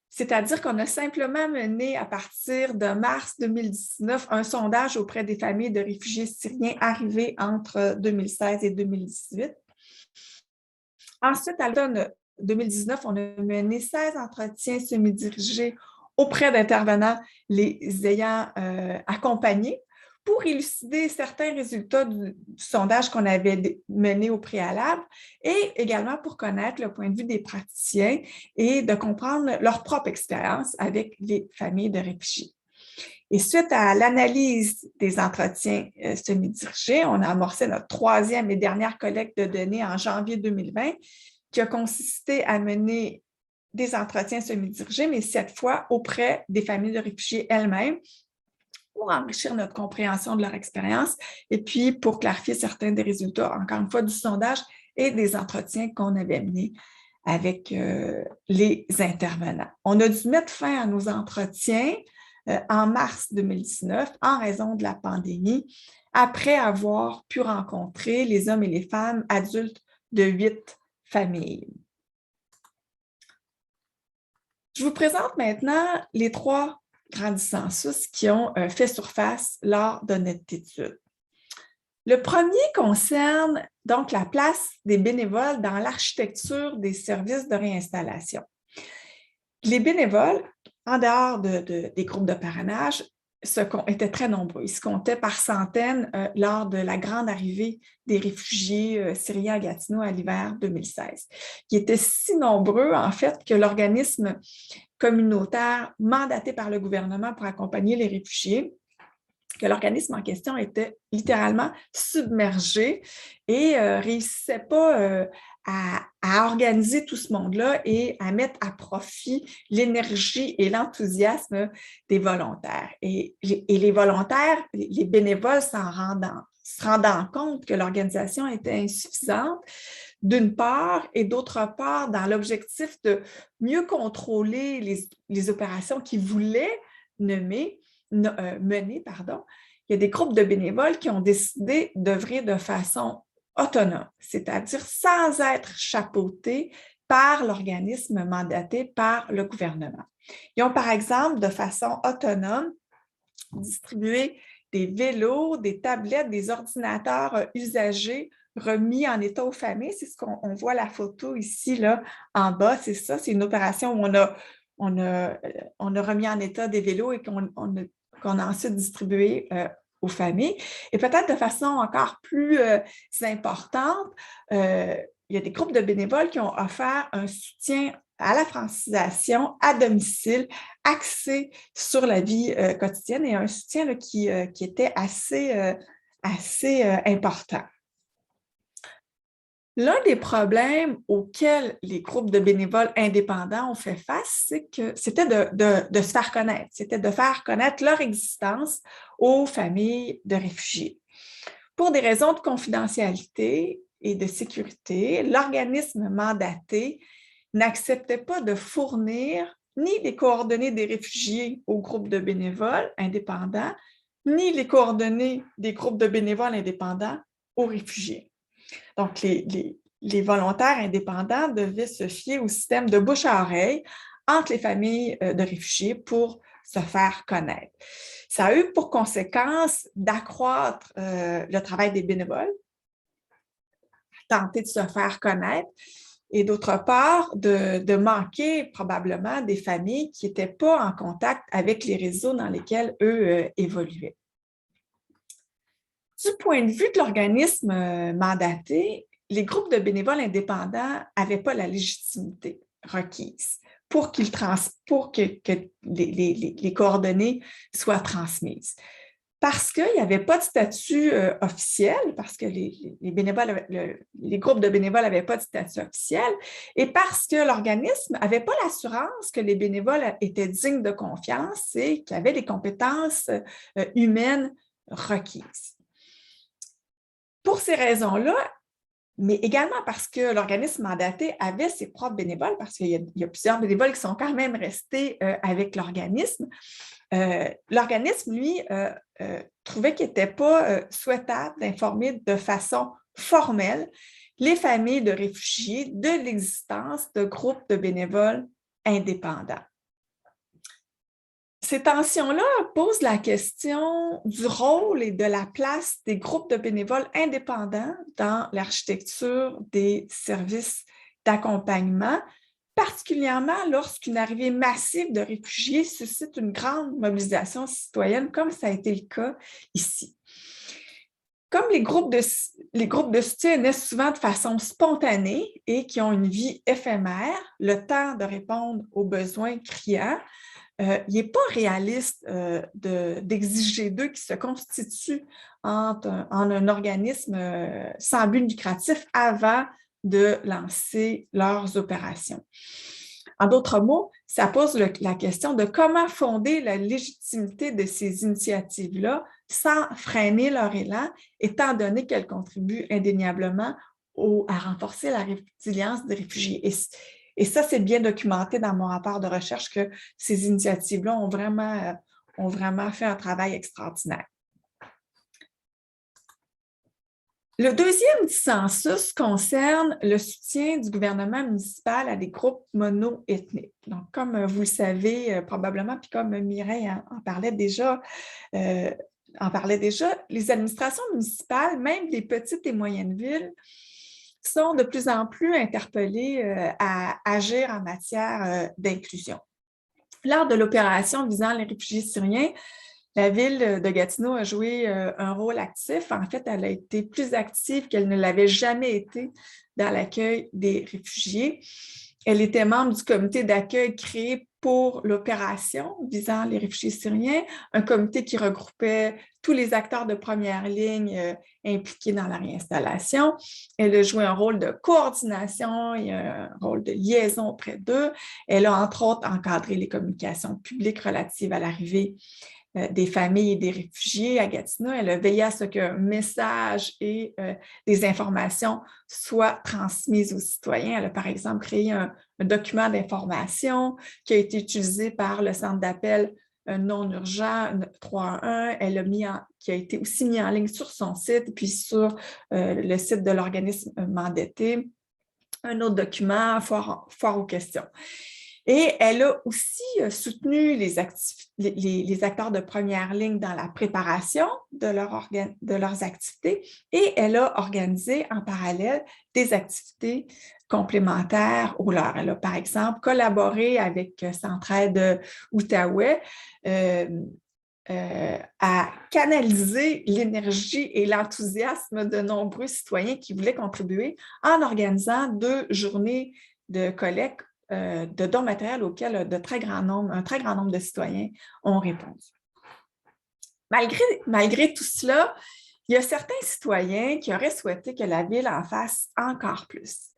c'est-à-dire qu'on a simplement mené à partir de mars 2019 un sondage auprès des familles de réfugiés syriens arrivés entre 2016 et 2018. Ensuite, à l'automne 2019, on a mené 16 entretiens semi-dirigés auprès d'intervenants les ayant accompagnés pour élucider certains résultats du sondage qu'on avait mené au préalable et également pour connaître le point de vue des praticiens et de comprendre leur propre expérience avec les familles de réfugiés. Et suite à l'analyse des entretiens semi-dirigés, on a amorcé notre 3e et dernière collecte de données en janvier 2020 qui a consisté à mener des entretiens semi-dirigés, mais cette fois auprès des familles de réfugiés elles-mêmes pour enrichir notre compréhension de leur expérience et puis pour clarifier certains des résultats, encore une fois, du sondage et des entretiens qu'on avait menés avec les intervenants. On a dû mettre fin à nos entretiens en mars 2019 en raison de la pandémie, après avoir pu rencontrer les hommes et les femmes adultes de 8 familles. Je vous présente maintenant les 3 grands dissensus qui ont fait surface lors de notre étude. Le premier concerne donc la place des bénévoles dans l'architecture des services de réinstallation. Les bénévoles, en dehors des groupes de parrainage, étaient très nombreux. Ils se comptaient par centaines lors de la grande arrivée des réfugiés syriens à Gatineau à l'hiver 2016, qui étaient si nombreux, en fait, que l'organisme communautaire mandaté par le gouvernement pour accompagner les réfugiés, que l'organisme en question était littéralement submergé et ne réussissait pas à organiser tout ce monde-là et à mettre à profit l'énergie et l'enthousiasme des volontaires. Et les volontaires, les bénévoles se rendant compte que l'organisation était insuffisante, d'une part, et d'autre part, dans l'objectif de mieux contrôler les opérations qu'ils voulaient mener, il y a des groupes de bénévoles qui ont décidé d'œuvrer de façon autonome, c'est-à-dire sans être chapeautés par l'organisme mandaté par le gouvernement. Ils ont, par exemple, de façon autonome, distribué des vélos, des tablettes, des ordinateurs usagés remis en état aux familles. C'est ce qu'on voit la photo ici, là, en bas. C'est ça, c'est une opération où on a remis en état des vélos et qu'on a ensuite distribué aux familles. Et peut-être de façon encore plus importante, il y a des groupes de bénévoles qui ont offert un soutien à la francisation à domicile, axé sur la vie quotidienne et un soutien là, qui était assez important. L'un des problèmes auxquels les groupes de bénévoles indépendants ont fait face, c'était de se faire connaître, c'était de faire connaître leur existence aux familles de réfugiés. Pour des raisons de confidentialité et de sécurité, l'organisme mandaté n'acceptait pas de fournir ni les coordonnées des réfugiés aux groupes de bénévoles indépendants, ni les coordonnées des groupes de bénévoles indépendants aux réfugiés. Donc, les volontaires indépendants devaient se fier au système de bouche à oreille entre les familles de réfugiés pour se faire connaître. Ça a eu pour conséquence d'accroître le travail des bénévoles, tenter de se faire connaître, et d'autre part, de manquer probablement des familles qui n'étaient pas en contact avec les réseaux dans lesquels eux évoluaient. Du point de vue de l'organisme mandaté, les groupes de bénévoles indépendants n'avaient pas la légitimité requise pour que les coordonnées soient transmises. Parce qu'il n'y avait pas de statut officiel, parce que les groupes de bénévoles n'avaient pas de statut officiel, et parce que l'organisme n'avait pas l'assurance que les bénévoles étaient dignes de confiance et qu'ils avaient les compétences humaines requises. Pour ces raisons-là, mais également parce que l'organisme mandaté avait ses propres bénévoles, parce qu'il y a plusieurs bénévoles qui sont quand même restés avec l'organisme, l'organisme, lui, trouvait qu'il n'était pas souhaitable d'informer de façon formelle les familles de réfugiés de l'existence de groupes de bénévoles indépendants. Ces tensions-là posent la question du rôle et de la place des groupes de bénévoles indépendants dans l'architecture des services d'accompagnement particulièrement lorsqu'une arrivée massive de réfugiés suscite une grande mobilisation citoyenne, comme ça a été le cas ici. Comme les groupes de soutien naissent souvent de façon spontanée et qui ont une vie éphémère, le temps de répondre aux besoins criants, il n'est pas réaliste d'exiger d'eux qu'ils se constituent en un organisme sans but lucratif avant de lancer leurs opérations. En d'autres mots, ça pose la question de comment fonder la légitimité de ces initiatives-là sans freiner leur élan, étant donné qu'elles contribuent indéniablement à renforcer la résilience des réfugiés. Et ça, c'est bien documenté dans mon rapport de recherche que ces initiatives-là ont vraiment fait un travail extraordinaire. Le deuxième dissensus concerne le soutien du gouvernement municipal à des groupes mono-ethniques. Donc, comme vous le savez probablement, puis comme Mireille en parlait déjà, les administrations municipales, même des petites et moyennes villes, sont de plus en plus interpellées à agir en matière d'inclusion. Lors de l'opération visant les réfugiés syriens, la ville de Gatineau a joué un rôle actif. En fait, elle a été plus active qu'elle ne l'avait jamais été dans l'accueil des réfugiés. Elle était membre du comité d'accueil créé pour l'opération visant les réfugiés syriens, un comité qui regroupait tous les acteurs de première ligne impliqués dans la réinstallation. Elle a joué un rôle de coordination et un rôle de liaison auprès d'eux. Elle a, entre autres, encadré les communications publiques relatives à l'arrivée des familles et des réfugiés à Gatineau. Elle a veillé à ce qu'un message et des informations soient transmises aux citoyens. Elle a, par exemple, créé un document d'information qui a été utilisé par le centre d'appel non urgent 311. Qui a été aussi mis en ligne sur son site, puis sur le site de l'organisme mandaté. Un autre document, foire aux questions. Et elle a aussi soutenu les acteurs de première ligne dans la préparation de leurs activités et elle a organisé en parallèle des activités complémentaires aux leurs. Elle a, par exemple, collaboré avec Centraide Outaouais à canaliser l'énergie et l'enthousiasme de nombreux citoyens qui voulaient contribuer en organisant 2 journées de collecte de dons matériels auxquels un très grand nombre de citoyens ont répondu. Malgré tout cela, il y a certains citoyens qui auraient souhaité que la Ville en fasse encore plus.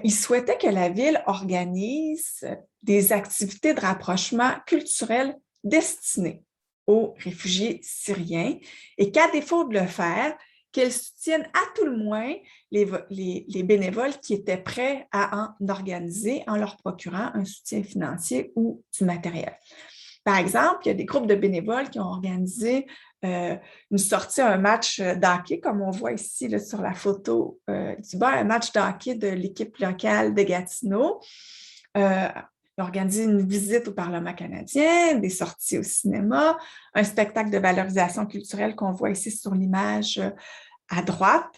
Ils souhaitaient que la Ville organise des activités de rapprochement culturel destinées aux réfugiés syriens et qu'à défaut de le faire, qu'elles soutiennent à tout le moins les bénévoles qui étaient prêts à en organiser en leur procurant un soutien financier ou du matériel. Par exemple, il y a des groupes de bénévoles qui ont organisé une sortie, un match d'hockey, comme on voit ici là, sur la photo du bas, un match d'hockey de l'équipe locale de Gatineau. Ils ont organisé une visite au Parlement canadien, des sorties au cinéma, un spectacle de valorisation culturelle qu'on voit ici sur l'image à droite.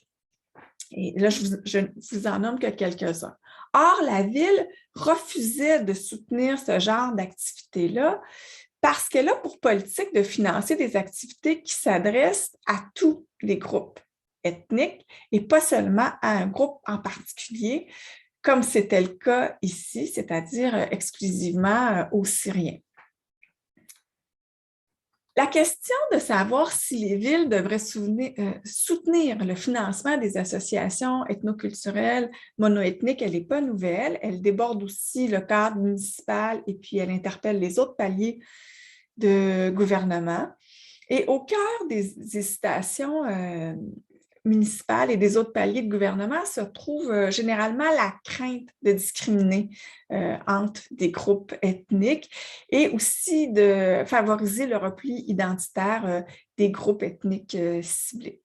Et là, je vous en nomme que quelques-uns. Or, la Ville refusait de soutenir ce genre d'activité-là parce qu'elle a pour politique de financer des activités qui s'adressent à tous les groupes ethniques et pas seulement à un groupe en particulier, comme c'était le cas ici, c'est-à-dire exclusivement aux Syriens. La question de savoir si les villes devraient soutenir le financement des associations ethnoculturelles monoethniques, elle n'est pas nouvelle. Elle déborde aussi le cadre municipal et puis elle interpelle les autres paliers de gouvernement. Et au cœur des hésitations municipales et des autres paliers de gouvernement se trouve généralement la crainte de discriminer entre des groupes ethniques et aussi de favoriser le repli identitaire des groupes ethniques ciblés.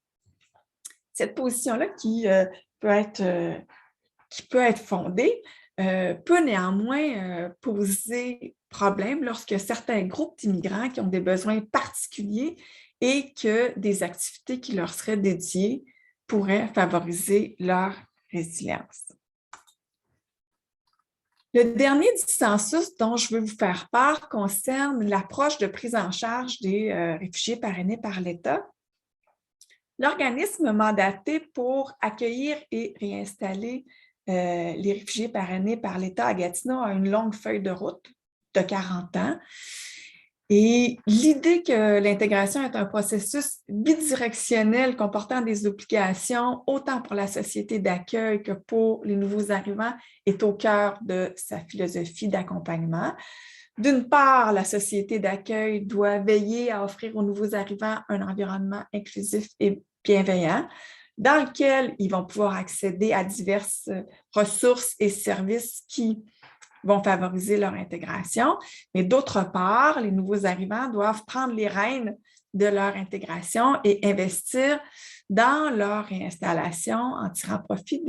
Cette position-là qui peut être fondée peut néanmoins poser problème lorsque certains groupes d'immigrants qui ont des besoins particuliers et que des activités qui leur seraient dédiées pourraient favoriser leur résilience. Le dernier dissensus dont je veux vous faire part concerne l'approche de prise en charge des réfugiés parrainés par l'État. L'organisme mandaté pour accueillir et réinstaller les réfugiés parrainés par l'État à Gatineau a une longue feuille de route de 40 ans. Et l'idée que l'intégration est un processus bidirectionnel comportant des obligations autant pour la société d'accueil que pour les nouveaux arrivants est au cœur de sa philosophie d'accompagnement. D'une part, la société d'accueil doit veiller à offrir aux nouveaux arrivants un environnement inclusif et bienveillant dans lequel ils vont pouvoir accéder à diverses ressources et services qui vont favoriser leur intégration. Mais d'autre part, les nouveaux arrivants doivent prendre les rênes de leur intégration et investir dans leur réinstallation en tirant profit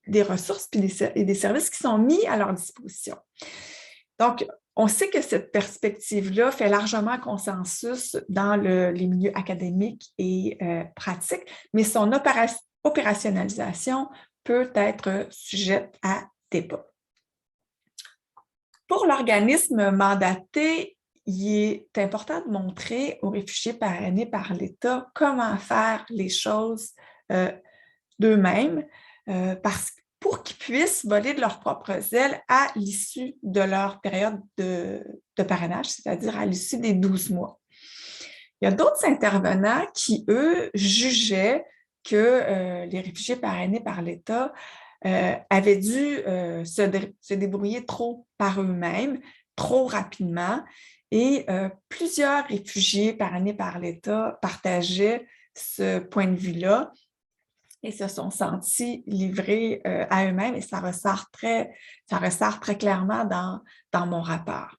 des ressources et des services qui sont mis à leur disposition. Donc, on sait que cette perspective-là fait largement consensus dans les milieux académiques et pratiques, mais son opérationnalisation peut être sujette à débat. Pour l'organisme mandaté, il est important de montrer aux réfugiés parrainés par l'État comment faire les choses d'eux-mêmes pour qu'ils puissent voler de leurs propres ailes à l'issue de leur période de parrainage, c'est-à-dire à l'issue des 12 mois. Il y a d'autres intervenants qui, eux, jugeaient que les réfugiés parrainés par l'État avaient dû se débrouiller trop par eux-mêmes, trop rapidement, et plusieurs réfugiés parrainés par l'État partageaient ce point de vue-là et se sont sentis livrés à eux-mêmes, et ça ressort très clairement dans mon rapport.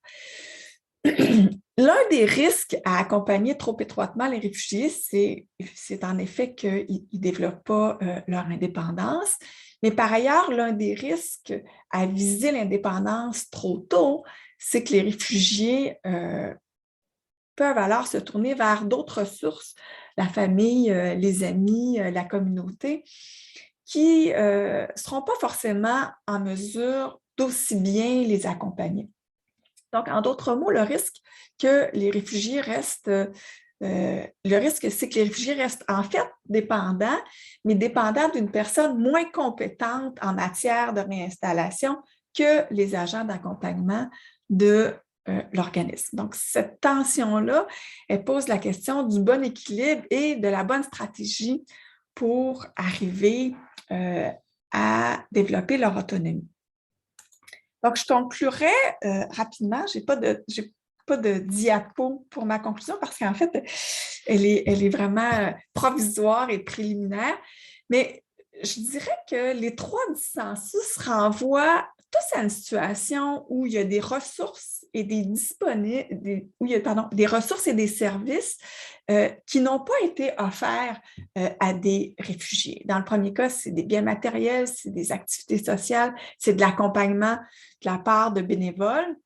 L'un des risques à accompagner trop étroitement les réfugiés, c'est en effet qu'ils ne développent pas leur indépendance. Mais par ailleurs, l'un des risques à viser l'indépendance trop tôt, c'est que les réfugiés peuvent alors se tourner vers d'autres sources, la famille, les amis, la communauté, qui ne seront pas forcément en mesure d'aussi bien les accompagner. Donc, en d'autres mots, le risque, c'est que les réfugiés restent en fait dépendants, mais dépendants d'une personne moins compétente en matière de réinstallation que les agents d'accompagnement de l'organisme. Donc, cette tension-là, elle pose la question du bon équilibre et de la bonne stratégie pour arriver à développer leur autonomie. Donc, je conclurai rapidement. Je n'ai pas de diapo pour ma conclusion parce qu'en fait, elle est vraiment provisoire et préliminaire. Mais je dirais que les 3 dissensus renvoient tous à une situation où il y a des ressources et des ressources et des services qui n'ont pas été offerts à des réfugiés. Dans le premier cas, c'est des biens matériels, c'est des activités sociales, c'est de l'accompagnement de la part de bénévoles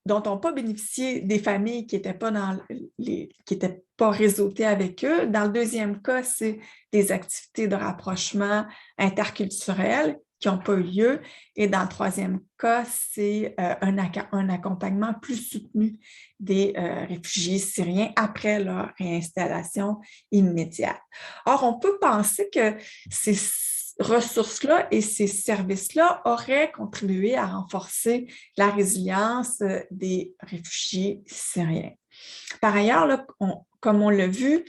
dont n'ont pas bénéficié des familles qui n'étaient pas réseautées avec eux. Dans le deuxième cas, c'est des activités de rapprochement interculturel qui n'ont pas eu lieu. Et dans le troisième cas, c'est un accompagnement plus soutenu des réfugiés syriens après leur réinstallation immédiate. Or, on peut penser que ces ressources-là et ces services-là auraient contribué à renforcer la résilience des réfugiés syriens. Par ailleurs, là, comme on l'a vu,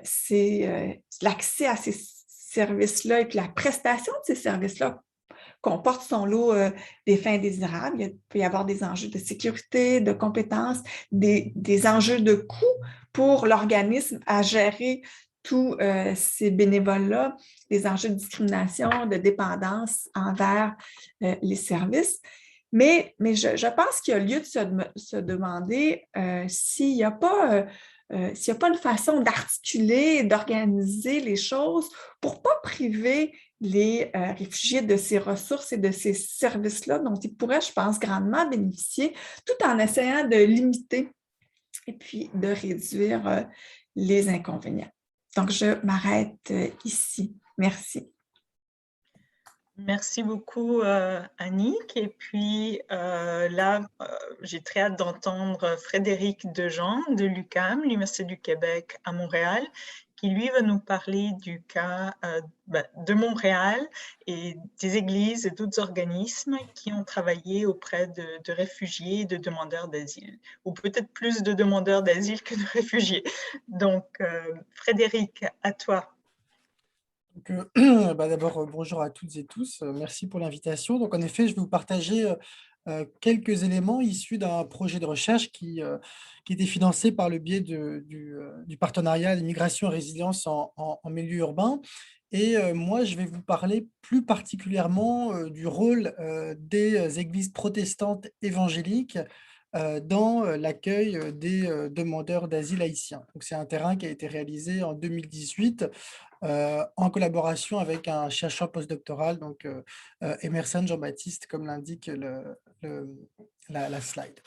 c'est l'accès à ces services-là et puis la prestation de ces services-là comporte son lot des fins indésirables. Il peut y avoir des enjeux de sécurité, de compétences, des enjeux de coûts pour l'organisme à gérer tous ces bénévoles-là, des enjeux de discrimination, de dépendance envers les services. Mais je pense qu'il y a lieu de se demander s'il n'y a pas une façon d'articuler, d'organiser les choses pour ne pas priver les réfugiés de ces ressources et de ces services-là dont ils pourraient, je pense, grandement bénéficier, tout en essayant de limiter et puis de réduire les inconvénients. Donc, je m'arrête ici. Merci. Merci beaucoup, Annick. Et puis là, j'ai très hâte d'entendre Frédéric Dejean de l'UQAM, l'Université du Québec à Montréal, qui lui va nous parler du cas de Montréal et des églises et d'autres organismes qui ont travaillé auprès de réfugiés et de demandeurs d'asile, ou peut-être plus de demandeurs d'asile que de réfugiés. Donc, Frédéric, à toi. Donc, d'abord, bonjour à toutes et tous. Merci pour l'invitation. Donc, en effet, je vais vous partager quelques éléments issus d'un projet de recherche qui était financé par le biais du partenariat d'immigration et résilience en milieu urbain. Et moi, je vais vous parler plus particulièrement du rôle des églises protestantes évangéliques dans l'accueil des demandeurs d'asile haïtiens. Donc, c'est un terrain qui a été réalisé en 2018 en collaboration avec un chercheur postdoctoral, donc Emerson Jean-Baptiste, comme l'indique la slide.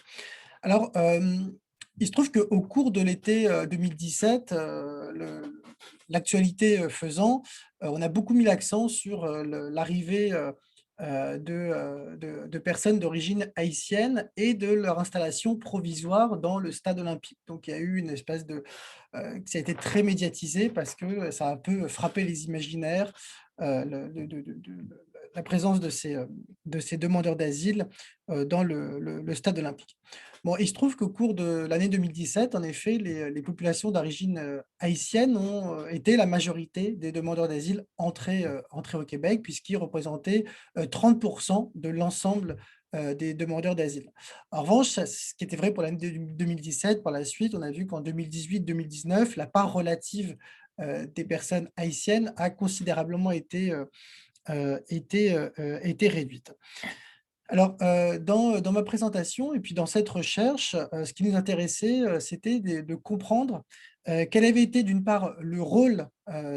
Alors, il se trouve qu'au cours de l'été 2017, l'actualité faisant, on a beaucoup mis l'accent sur l'arrivée de personnes d'origine haïtienne et de leur installation provisoire dans le stade olympique. Donc, il y a eu une espèce ça a été très médiatisé parce que ça a un peu frappé les imaginaires, la présence de ces demandeurs d'asile dans le stade olympique. Bon, il se trouve qu'au cours de l'année 2017, en effet, les populations d'origine haïtienne ont été la majorité des demandeurs d'asile entrés au Québec, puisqu'ils représentaient 30% de l'ensemble des demandeurs d'asile. En revanche, ce qui était vrai pour l'année 2017, par la suite, on a vu qu'en 2018-2019, la part relative des personnes haïtiennes a considérablement été réduite. Alors, dans ma présentation et puis dans cette recherche, ce qui nous intéressait, c'était de comprendre quel avait été, d'une part, le rôle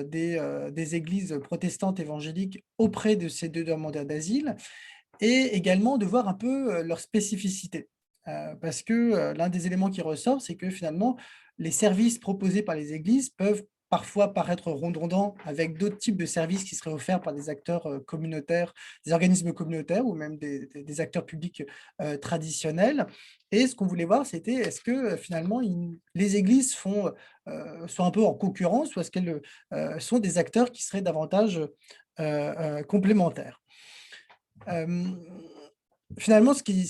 des églises protestantes évangéliques auprès de ces deux demandeurs d'asile, et également de voir un peu leurs spécificités. Parce que l'un des éléments qui ressort, c'est que finalement, les services proposés par les églises peuvent parfois paraître redondants avec d'autres types de services qui seraient offerts par des acteurs communautaires, des organismes communautaires ou même des acteurs publics traditionnels. Et ce qu'on voulait voir, c'était est-ce que finalement, les églises sont un peu en concurrence, ou est-ce qu'elles sont des acteurs qui seraient davantage complémentaires. Finalement, ce qui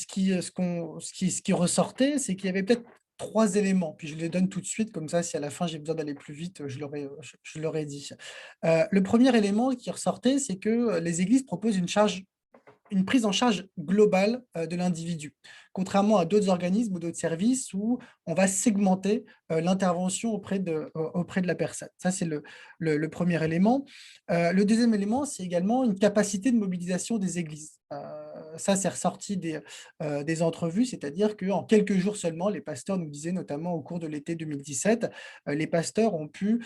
ressortait, c'est qu'il y avait peut-être 3 éléments, puis je les donne tout de suite, comme ça, si à la fin j'ai besoin d'aller plus vite, je l'aurais dit. Le premier élément qui ressortait, c'est que les églises proposent une prise en charge globale de l'individu, contrairement à d'autres organismes ou d'autres services où on va segmenter l'intervention auprès de la personne. Ça, c'est le premier élément. Le deuxième élément, c'est également une capacité de mobilisation des églises. Ça, c'est ressorti des entrevues, c'est-à-dire qu'en quelques jours seulement, les pasteurs nous disaient, notamment au cours de l'été 2017, les pasteurs ont pu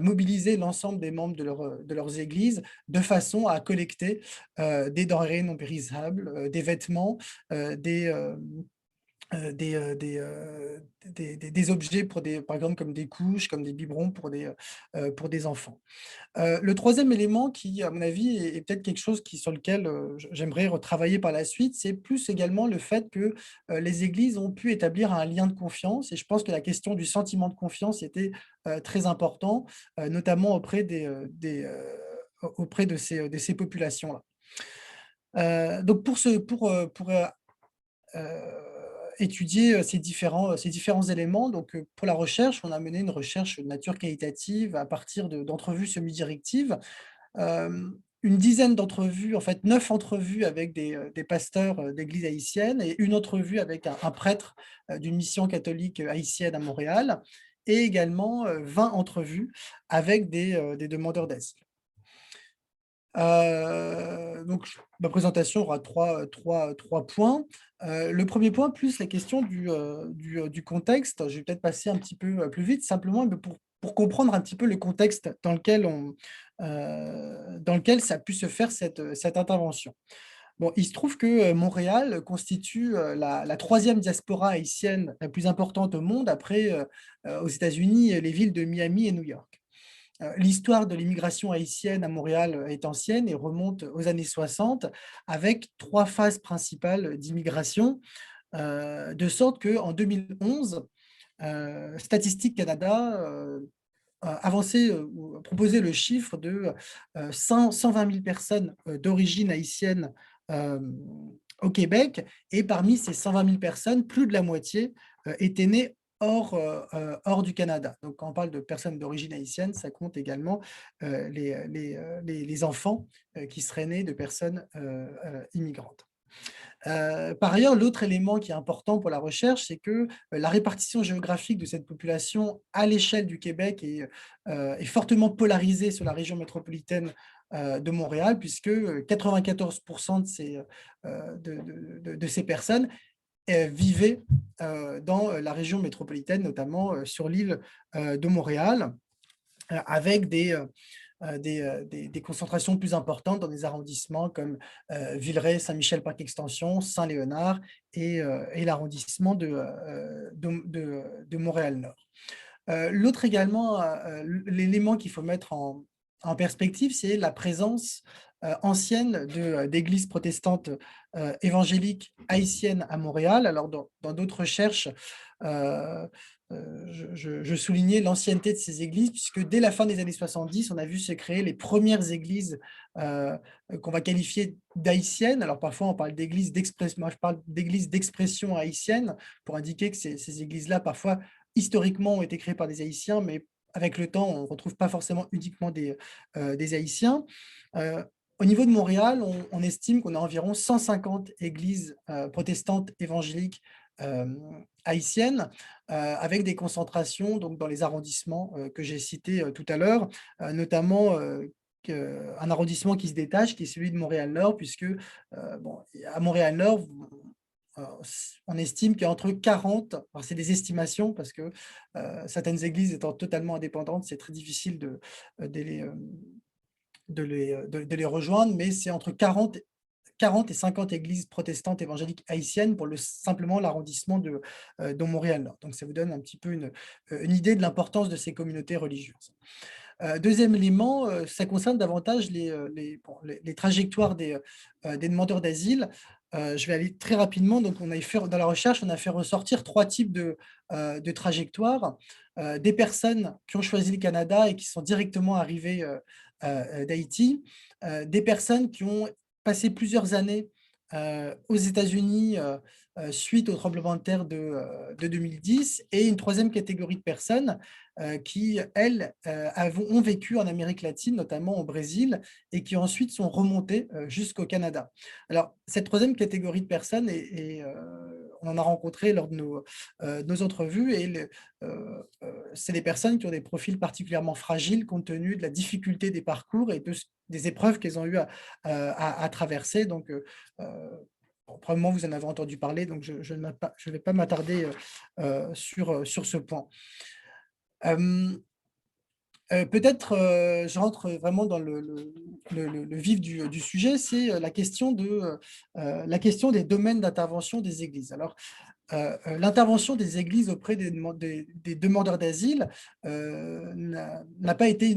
mobiliser l'ensemble des membres de leurs églises de façon à collecter des denrées non périssables, des vêtements, des objets par exemple comme des couches, comme des biberons pour des enfants. Le troisième élément qui, à mon avis, est peut-être quelque chose sur lequel j'aimerais retravailler par la suite, c'est plus également le fait que les églises ont pu établir un lien de confiance, et je pense que la question du sentiment de confiance était très important, notamment auprès de ces populations-là. Donc pour étudier ces différents éléments, donc pour la recherche, on a mené une recherche de nature qualitative à partir d'entrevues semi-directives. Une dizaine d'entrevues, en fait 9 entrevues avec des pasteurs d'église haïtienne, et une entrevue avec un prêtre d'une mission catholique haïtienne à Montréal, et également 20 entrevues avec des demandeurs d'asile. Donc, ma présentation aura trois points. Le premier point, plus la question du contexte. Je vais peut-être passer un petit peu plus vite, simplement pour comprendre un petit peu le contexte dans lequel ça a pu se faire cette intervention. Bon, il se trouve que Montréal constitue la troisième diaspora haïtienne la plus importante au monde, après aux États-Unis, les villes de Miami et New York. l'histoire de l'immigration haïtienne à Montréal est ancienne et remonte aux années 60 avec 3 phases principales d'immigration, de sorte qu'en 2011, Statistique Canada proposait le chiffre de 120 000 personnes d'origine haïtienne au Québec, et parmi ces 120 000 personnes, plus de la moitié étaient nées hors du Canada. Donc, quand on parle de personnes d'origine haïtienne, ça compte également les enfants qui seraient nés de personnes immigrantes. Par ailleurs, l'autre élément qui est important pour la recherche, c'est que la répartition géographique de cette population à l'échelle du Québec est fortement polarisée sur la région métropolitaine de Montréal, puisque 94% de ces personnes vivaient dans la région métropolitaine, notamment sur l'île de Montréal, avec des concentrations plus importantes dans des arrondissements comme Villeray, Saint-Michel-Parc-Extension, Saint-Léonard et l'arrondissement de Montréal-Nord. L'autre également, l'élément qu'il faut mettre en perspective, c'est la présence ancienne d'églises protestantes évangéliques haïtiennes à Montréal. Alors, dans d'autres recherches, je soulignais l'ancienneté de ces églises, puisque dès la fin des années 70, on a vu se créer les premières églises qu'on va qualifier d'haïtiennes. Alors parfois, on parle d'églises d'expression, moi je parle d'églises d'expression haïtienne, pour indiquer que ces églises-là, parfois, historiquement, ont été créées par des Haïtiens, mais avec le temps, on ne retrouve pas forcément uniquement des Haïtiens. Au niveau de Montréal, on estime qu'on a environ 150 églises protestantes évangéliques haïtiennes, avec des concentrations donc, dans les arrondissements que j'ai cités tout à l'heure, notamment un arrondissement qui se détache, qui est celui de Montréal-Nord, puisque à Montréal-Nord, on estime qu'il y a entre 40, alors c'est des estimations, parce que certaines églises étant totalement indépendantes, c'est très difficile de les rejoindre, mais c'est entre 40 et 50 églises protestantes évangéliques haïtiennes pour simplement l'arrondissement de Montréal-Nord. Donc, ça vous donne un petit peu une idée de l'importance de ces communautés religieuses. Deuxième élément, ça concerne davantage les trajectoires des demandeurs d'asile. Je vais aller très rapidement. Donc, dans la recherche, on a fait ressortir 3 types de trajectoires. Des personnes qui ont choisi le Canada et qui sont directement arrivées d'Haïti, des personnes qui ont passé plusieurs années aux États-Unis suite au tremblement de terre de 2010, et une troisième catégorie de personnes qui, elles, ont vécu en Amérique latine, notamment au Brésil, et qui ensuite sont remontées jusqu'au Canada. Alors, cette troisième catégorie de personnes, on en a rencontré lors de nos entrevues, et c'est des personnes qui ont des profils particulièrement fragiles compte tenu de la difficulté des parcours et des épreuves qu'elles ont eu à traverser. Donc, probablement, vous en avez entendu parler, donc je ne vais pas m'attarder sur ce point. Peut-être, je rentre vraiment dans le vif du sujet, c'est la question des domaines d'intervention des églises. Alors, l'intervention des églises auprès des demandeurs d'asile n'a pas été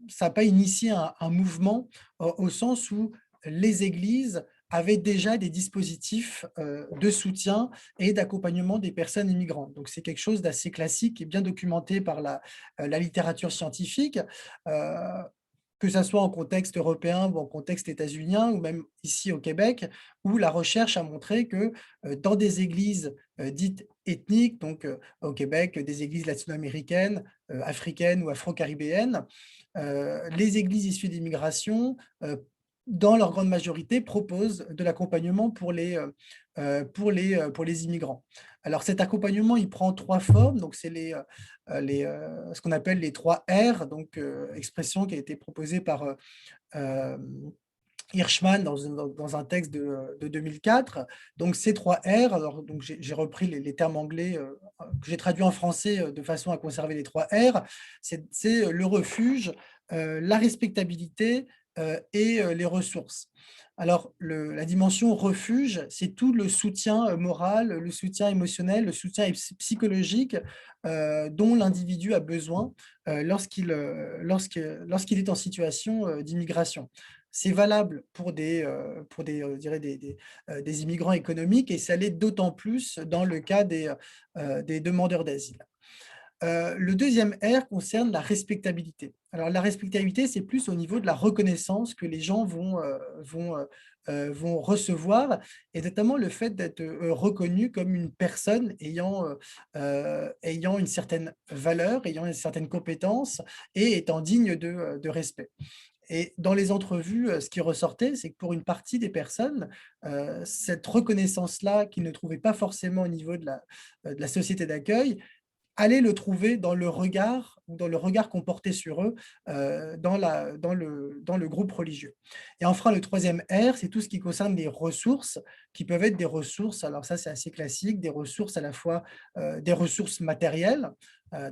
ça n'a pas initié un mouvement au sens où les églises avaient déjà des dispositifs de soutien et d'accompagnement des personnes immigrantes. Donc, c'est quelque chose d'assez classique et bien documenté par la littérature scientifique, que ce soit en contexte européen ou en contexte états-unien, ou même ici au Québec, où la recherche a montré que dans des églises dites ethniques, donc au Québec, des églises latino-américaines, africaines ou afro-caribéennes, les églises issues d'immigration, dans leur grande majorité, proposent de l'accompagnement pour les immigrants. Alors, cet accompagnement, il prend 3 formes. Donc, c'est ce qu'on appelle les 3 R, donc expression qui a été proposée par Hirschman dans un texte de 2004. Donc, ces 3 R, alors donc j'ai repris les termes anglais que j'ai traduits en français de façon à conserver les 3 R. C'est le refuge, la respectabilité et les ressources. Alors, la dimension refuge, c'est tout le soutien moral, le soutien émotionnel, le soutien psychologique dont l'individu a besoin lorsqu'il est en situation d'immigration. C'est valable je dirais des immigrants économiques et ça l'est d'autant plus dans le cas des demandeurs d'asile. Le deuxième R concerne la respectabilité. Alors la respectabilité, c'est plus au niveau de la reconnaissance que les gens vont recevoir et notamment le fait d'être, reconnu comme une personne ayant une certaine valeur, ayant une certaine compétence et étant digne de respect. Et dans les entrevues, ce qui ressortait, c'est que pour une partie des personnes, cette reconnaissance-là qu'ils ne trouvaient pas forcément au niveau de la société d'accueil, aller le trouver dans le regard ou dans le regard qu'on portait sur eux, dans le groupe religieux. Et enfin, le troisième R, c'est tout ce qui concerne les ressources, qui peuvent être des ressources, alors ça, c'est assez classique, des ressources à la fois, des ressources matérielles,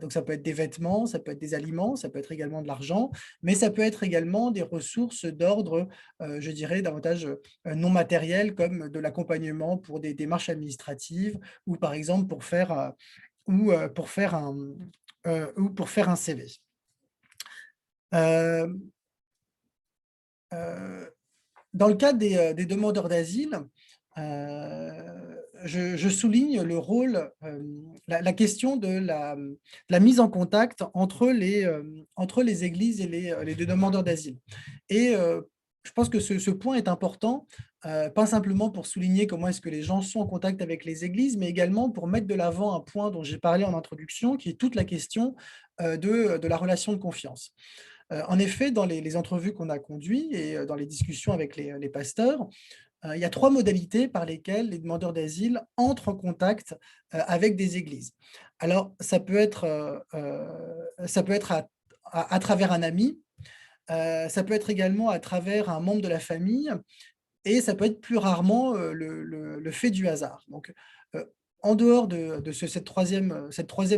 donc ça peut être des vêtements, ça peut être des aliments, ça peut être également de l'argent, mais ça peut être également des ressources d'ordre, je dirais davantage, non matériel, comme de l'accompagnement pour des démarches administratives ou par exemple pour faire un CV. Hem, Dans le cas des demandeurs d'asile, je souligne le rôle, la question de la mise en contact entre les églises et les demandeurs d'asile et je pense que ce point est important, pas simplement pour souligner comment est-ce que les gens sont en contact avec les églises, mais également pour mettre de l'avant un point dont j'ai parlé en introduction, qui est toute la question, de la relation de confiance. En effet, dans les entrevues qu'on a conduites et dans les discussions avec les pasteurs, il y a 3 modalités par lesquelles les demandeurs d'asile entrent en contact, avec des églises. Alors ça peut être à travers un ami, ça peut être également à travers un membre de la famille et ça peut être plus rarement, le fait du hasard. Donc, en dehors de cette troisième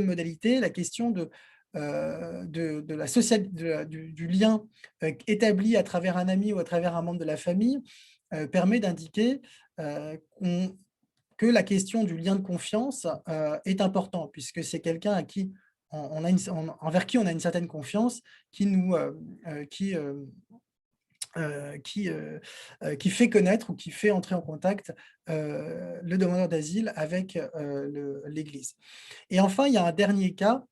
modalité, la question de la social de la du lien, établi à travers un ami ou à travers un membre de la famille, permet d'indiquer, qu'on que la question du lien de confiance, est important puisque c'est quelqu'un à qui on a envers qui on a une certaine confiance qui nous, qui, qui fait connaître ou qui fait entrer en contact, le demandeur d'asile avec, l'Église. Et enfin, il y a un dernier cas,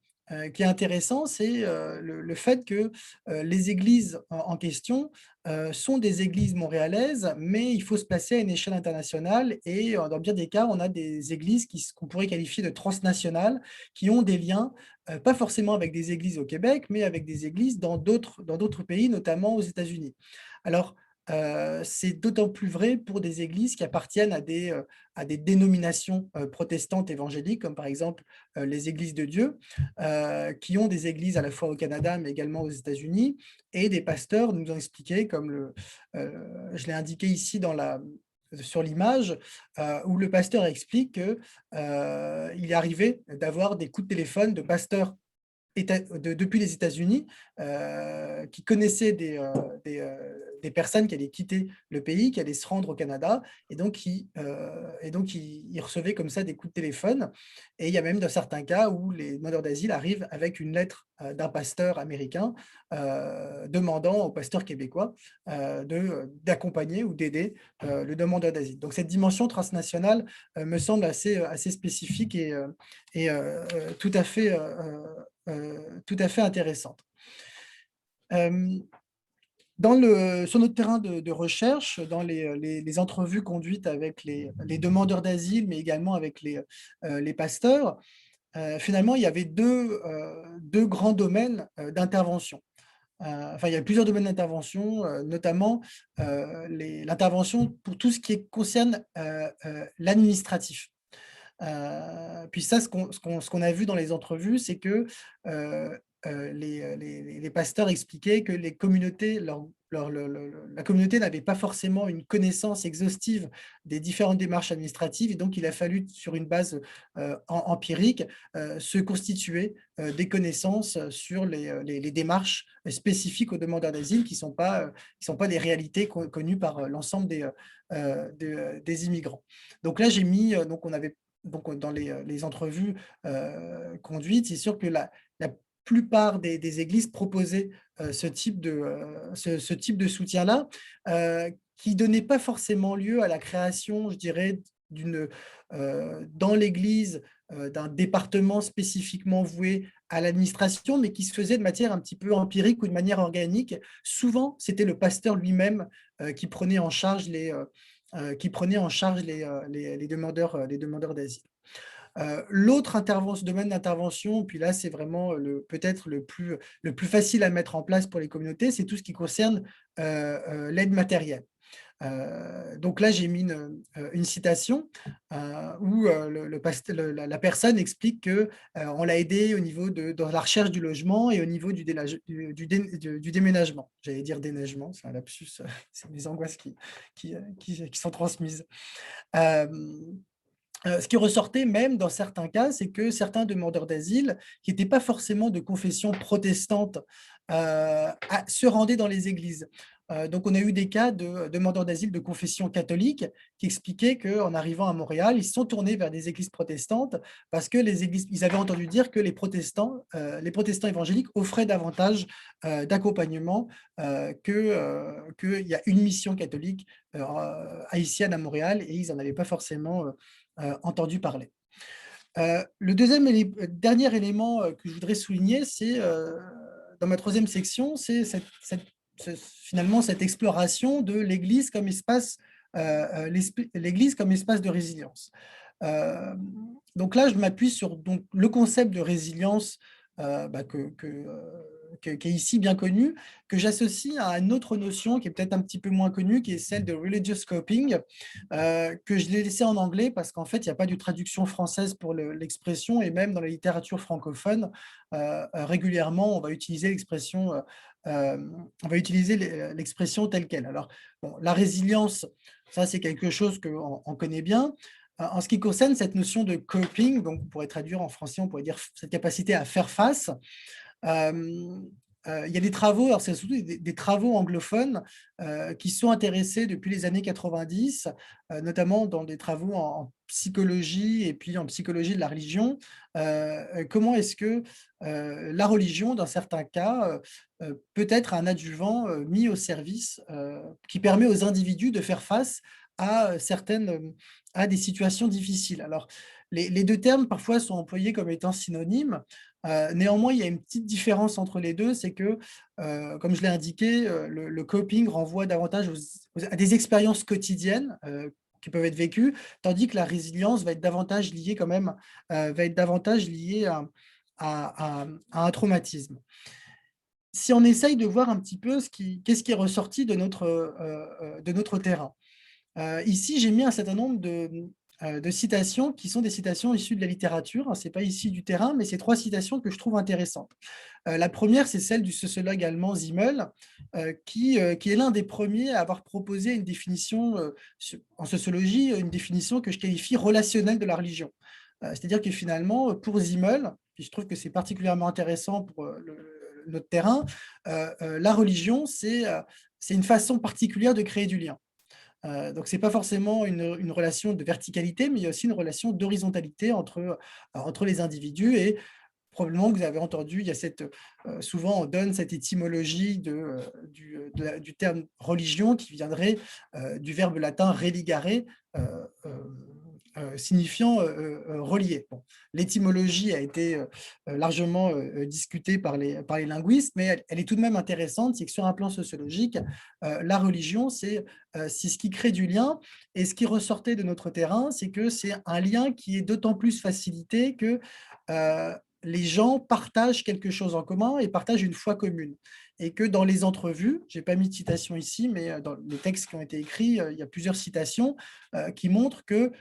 qui est intéressant, c'est, le fait que, les églises en question, sont des églises montréalaises, mais il faut se placer à une échelle internationale et dans bien des cas, on a des églises qu'on pourrait qualifier de transnationales, qui ont des liens, pas forcément avec des églises au Québec, mais avec des églises dans d'autres pays, notamment aux États-Unis. Alors, c'est d'autant plus vrai pour des églises qui appartiennent à des dénominations, protestantes évangéliques, comme par exemple, les Églises de Dieu, qui ont des églises à la fois au Canada, mais également aux États-Unis et des pasteurs nous ont expliqué comme je l'ai indiqué ici sur l'image, où le pasteur explique que, il est arrivé d'avoir des coups de téléphone de pasteurs depuis les États-Unis, qui connaissaient des personnes qui allaient quitter le pays, qui allaient se rendre au Canada et donc ils recevaient comme ça des coups de téléphone et il y a même dans certains cas où les demandeurs d'asile arrivent avec une lettre, d'un pasteur américain, demandant aux pasteurs québécois, d'accompagner ou d'aider, le demandeur d'asile. Donc cette dimension transnationale, me semble assez spécifique tout à fait, tout à fait intéressante. Hem, Sur notre terrain de recherche, dans les entrevues conduites avec les demandeurs d'asile, mais également avec les pasteurs, finalement, il y avait 2 grands domaines, d'intervention. Enfin, il y a plusieurs domaines d'intervention, notamment, l'intervention pour tout ce qui concerne, l'administratif. Puis ça, ce qu'on a vu dans les entrevues, c'est que, les pasteurs expliquaient que les communautés la communauté n'avait pas forcément une connaissance exhaustive des différentes démarches administratives et donc il a fallu, sur une base empirique, se constituer des connaissances sur les démarches spécifiques aux demandeurs d'asile qui sont pas des réalités connues par l'ensemble des immigrants. Donc là, j'ai mis, donc on avait donc dans les entrevues conduites, c'est sûr que la plupart des églises proposaient ce type de soutien-là, qui ne donnait pas forcément lieu à la création, je dirais, dans l'église, d'un département spécifiquement voué à l'administration, mais qui se faisait de manière un petit peu empirique ou de manière organique. Souvent, c'était le pasteur lui-même qui prenait en charge les demandeurs d'asile. L'autre domaine d'intervention, puis là, c'est vraiment peut-être le plus facile à mettre en place pour les communautés, c'est tout ce qui concerne l'aide matérielle. Donc là, j'ai mis une citation où la personne explique qu'on l'a aidé au niveau dans la recherche du logement et au niveau du déménagement. J'allais dire déneigement, c'est un lapsus, c'est mes angoisses qui sont transmises. Ce qui ressortait même dans certains cas, c'est que certains demandeurs d'asile, qui n'étaient pas forcément de confession protestante, se rendaient dans les églises. Donc, on a eu des cas de demandeurs d'asile de confession catholique qui expliquaient qu'en arrivant à Montréal, ils se sont tournés vers des églises protestantes parce que ils avaient entendu dire que les protestants évangéliques offraient davantage d'accompagnement, qu'il y a une mission catholique haïtienne à Montréal et ils n'en avaient pas forcément entendu parler. Le dernier élément que je voudrais souligner, c'est dans ma troisième section, c'est finalement cette exploration de l'Église comme espace de résilience. Donc là, je m'appuie sur le concept de résilience qui est ici bien connu, que j'associe à une autre notion qui est peut-être un petit peu moins connue, qui est celle de religious coping, que je l'ai laissé en anglais parce qu'en fait, il n'y a pas de traduction française pour l'expression, et même dans la littérature francophone, régulièrement, on va utiliser l'expression telle qu'elle. Alors, bon, la résilience, ça, c'est quelque chose qu'on connaît bien. En ce qui concerne cette notion de coping, donc on pourrait traduire en français, on pourrait dire cette capacité à faire face. Il y a des travaux, alors c'est surtout des travaux anglophones qui sont intéressés depuis les années 90, notamment dans des travaux en psychologie et puis en psychologie de la religion. Comment est-ce que la religion, dans certains cas, peut être un adjuvant mis au service qui permet aux individus de faire face à des situations difficiles. Alors, les deux termes parfois sont employés comme étant synonymes. Néanmoins, il y a une petite différence entre les deux, c'est que, comme je l'ai indiqué, le coping renvoie davantage à des expériences quotidiennes qui peuvent être vécues, tandis que la résilience va être davantage liée à un traumatisme. Si on essaye de voir un petit peu qu'est-ce qui est ressorti de notre terrain. Ici, j'ai mis un certain nombre de citations qui sont des citations issues de la littérature. Ce n'est pas ici du terrain, mais c'est 3 citations que je trouve intéressantes. La première, c'est celle du sociologue allemand Simmel, qui est l'un des premiers à avoir proposé une définition en sociologie, une définition que je qualifie relationnelle de la religion. C'est-à-dire que finalement, pour Simmel, puis je trouve que c'est particulièrement intéressant pour notre terrain, la religion, c'est une façon particulière de créer du lien. Donc, ce n'est pas forcément une relation de verticalité, mais il y a aussi une relation d'horizontalité entre les individus. Et probablement que vous avez entendu, il y a souvent on donne cette étymologie du terme religion qui viendrait du verbe latin religare, signifiant relier. Bon, l'étymologie a été largement discutée par les linguistes, mais elle est tout de même intéressante, c'est que sur un plan sociologique, la religion, c'est ce qui crée du lien, et ce qui ressortait de notre terrain, c'est que c'est un lien qui est d'autant plus facilité que les gens partagent quelque chose en commun et partagent une foi commune. Et que dans les entrevues, je n'ai pas mis de citation ici, mais dans les textes qui ont été écrits, il y a plusieurs citations qui montrent que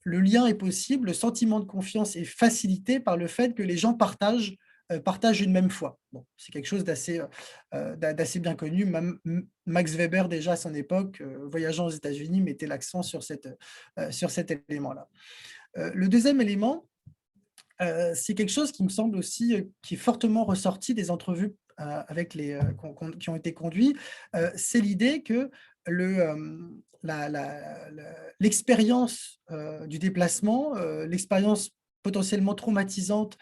le lien est possible, le sentiment de confiance est facilité par le fait que les gens partagent partagent une même foi. Bon, c'est quelque chose d'assez bien connu. Max Weber, déjà à son époque, voyageant aux États-Unis, mettait l'accent sur cet élément-là. Le deuxième élément, c'est quelque chose qui me semble aussi, qui est fortement ressorti des entrevues avec qui ont été conduits, c'est l'idée que l'expérience du déplacement, l'expérience potentiellement traumatisante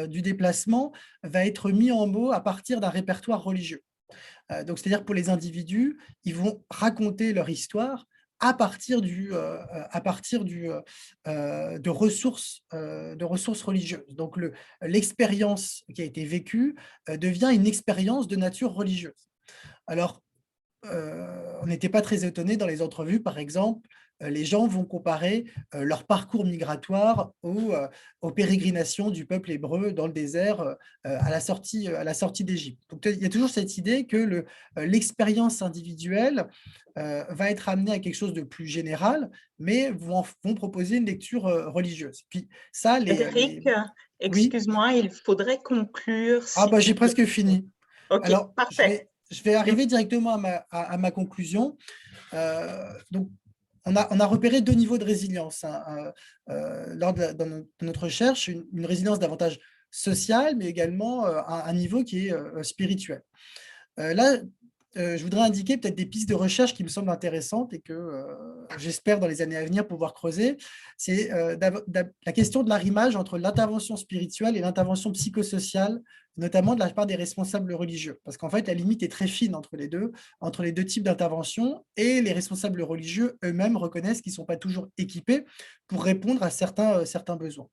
du déplacement va être mise en mots à partir d'un répertoire religieux. Donc, c'est-à-dire pour les individus, ils vont raconter leur histoire à partir de ressources religieuses. Donc, l'expérience qui a été vécue devient une expérience de nature religieuse. Alors, on n'était pas très étonnés dans les entrevues, par exemple, les gens vont comparer leur parcours migratoire aux pérégrinations du peuple hébreu dans le désert à la sortie d'Égypte. Donc, il y a toujours cette idée que l'expérience individuelle va être amenée à quelque chose de plus général, mais vont proposer une lecture religieuse. Puis ça, Frédéric, Oui. excuse-moi, il faudrait conclure, Ah, si bah, tu j'ai peux. presque fini. OK, Alors, parfait. je vais arriver directement à ma conclusion. Donc, on a repéré 2 niveaux de résilience, hein, dans notre recherche, une résilience davantage sociale, mais également un niveau qui est spirituel. Là, je voudrais indiquer peut-être des pistes de recherche qui me semblent intéressantes et que j'espère dans les années à venir pouvoir creuser. C'est la question de l'arrimage entre l'intervention spirituelle et l'intervention psychosociale, notamment de la part des responsables religieux. Parce qu'en fait, la limite est très fine entre les deux types d'intervention, et les responsables religieux eux-mêmes reconnaissent qu'ils ne sont pas toujours équipés pour répondre à certains besoins.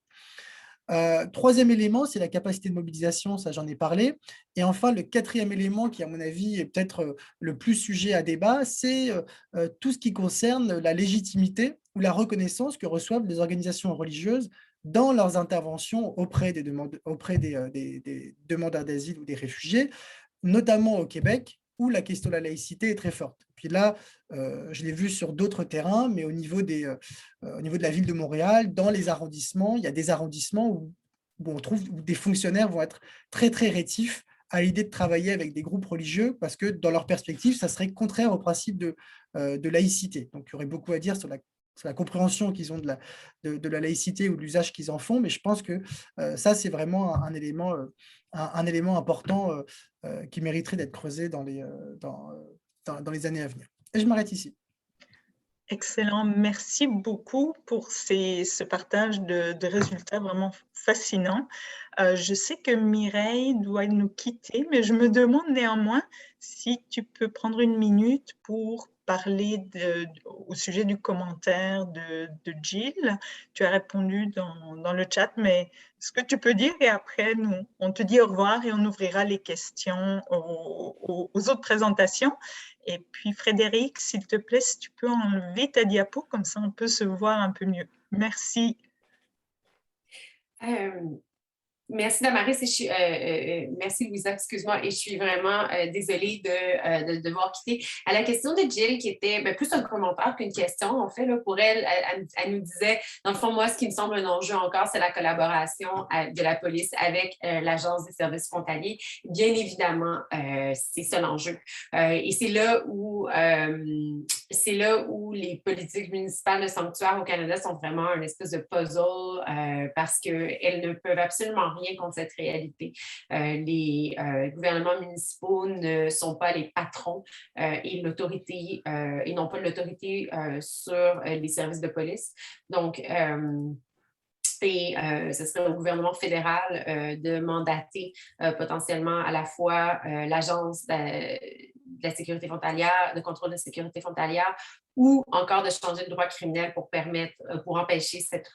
Troisième élément, c'est la capacité de mobilisation, ça j'en ai parlé. Et enfin, le quatrième élément qui, à mon avis, est peut-être le plus sujet à débat, c'est tout ce qui concerne la légitimité ou la reconnaissance que reçoivent les organisations religieuses dans leurs interventions auprès des demandeurs d'asile ou des réfugiés, notamment au Québec, où la question de la laïcité est très forte. Puis là, je l'ai vu sur d'autres terrains, mais au niveau de la ville de Montréal, dans les arrondissements, il y a des arrondissements où des fonctionnaires vont être très, très rétifs à l'idée de travailler avec des groupes religieux parce que, dans leur perspective, ça serait contraire au principe de laïcité. Donc, il y aurait beaucoup à dire sur la compréhension qu'ils ont de la laïcité ou de l'usage qu'ils en font, mais je pense que ça, c'est vraiment un élément important qui mériterait d'être creusé dans les années à venir. Et je m'arrête ici. Excellent. Merci beaucoup pour ce partage de résultats vraiment fascinants. Je sais que Mireille doit nous quitter, mais je me demande néanmoins si tu peux prendre une minute pour parler au sujet du commentaire de Jill. Tu as répondu dans le chat, mais ce que tu peux dire, et après, on te dit au revoir et on ouvrira les questions aux autres présentations. Et puis, Frédéric, s'il te plaît, si tu peux enlever ta diapo, comme ça on peut se voir un peu mieux. Merci. Merci Damaris, merci Louisa, excuse-moi, et je suis vraiment désolée de devoir quitter. À la question de Jill, qui était plus un commentaire qu'une question, en fait, là, pour elle, elle nous disait, dans le fond, moi, ce qui me semble un enjeu encore, c'est la collaboration de la police avec l'Agence des services frontaliers. Bien évidemment, c'est ça l'enjeu. Et c'est là où les politiques municipales de sanctuaires au Canada sont vraiment une espèce de puzzle parce qu'elles ne peuvent absolument rien contre cette réalité. Les gouvernements municipaux ne sont pas les patrons et l'autorité, ils n'ont pas l'autorité sur les services de police. Donc, ce serait au gouvernement fédéral de mandater potentiellement à la fois l'Agence de la sécurité frontalière, de contrôle de sécurité frontalière, ou encore de changer le droit criminel pour empêcher cette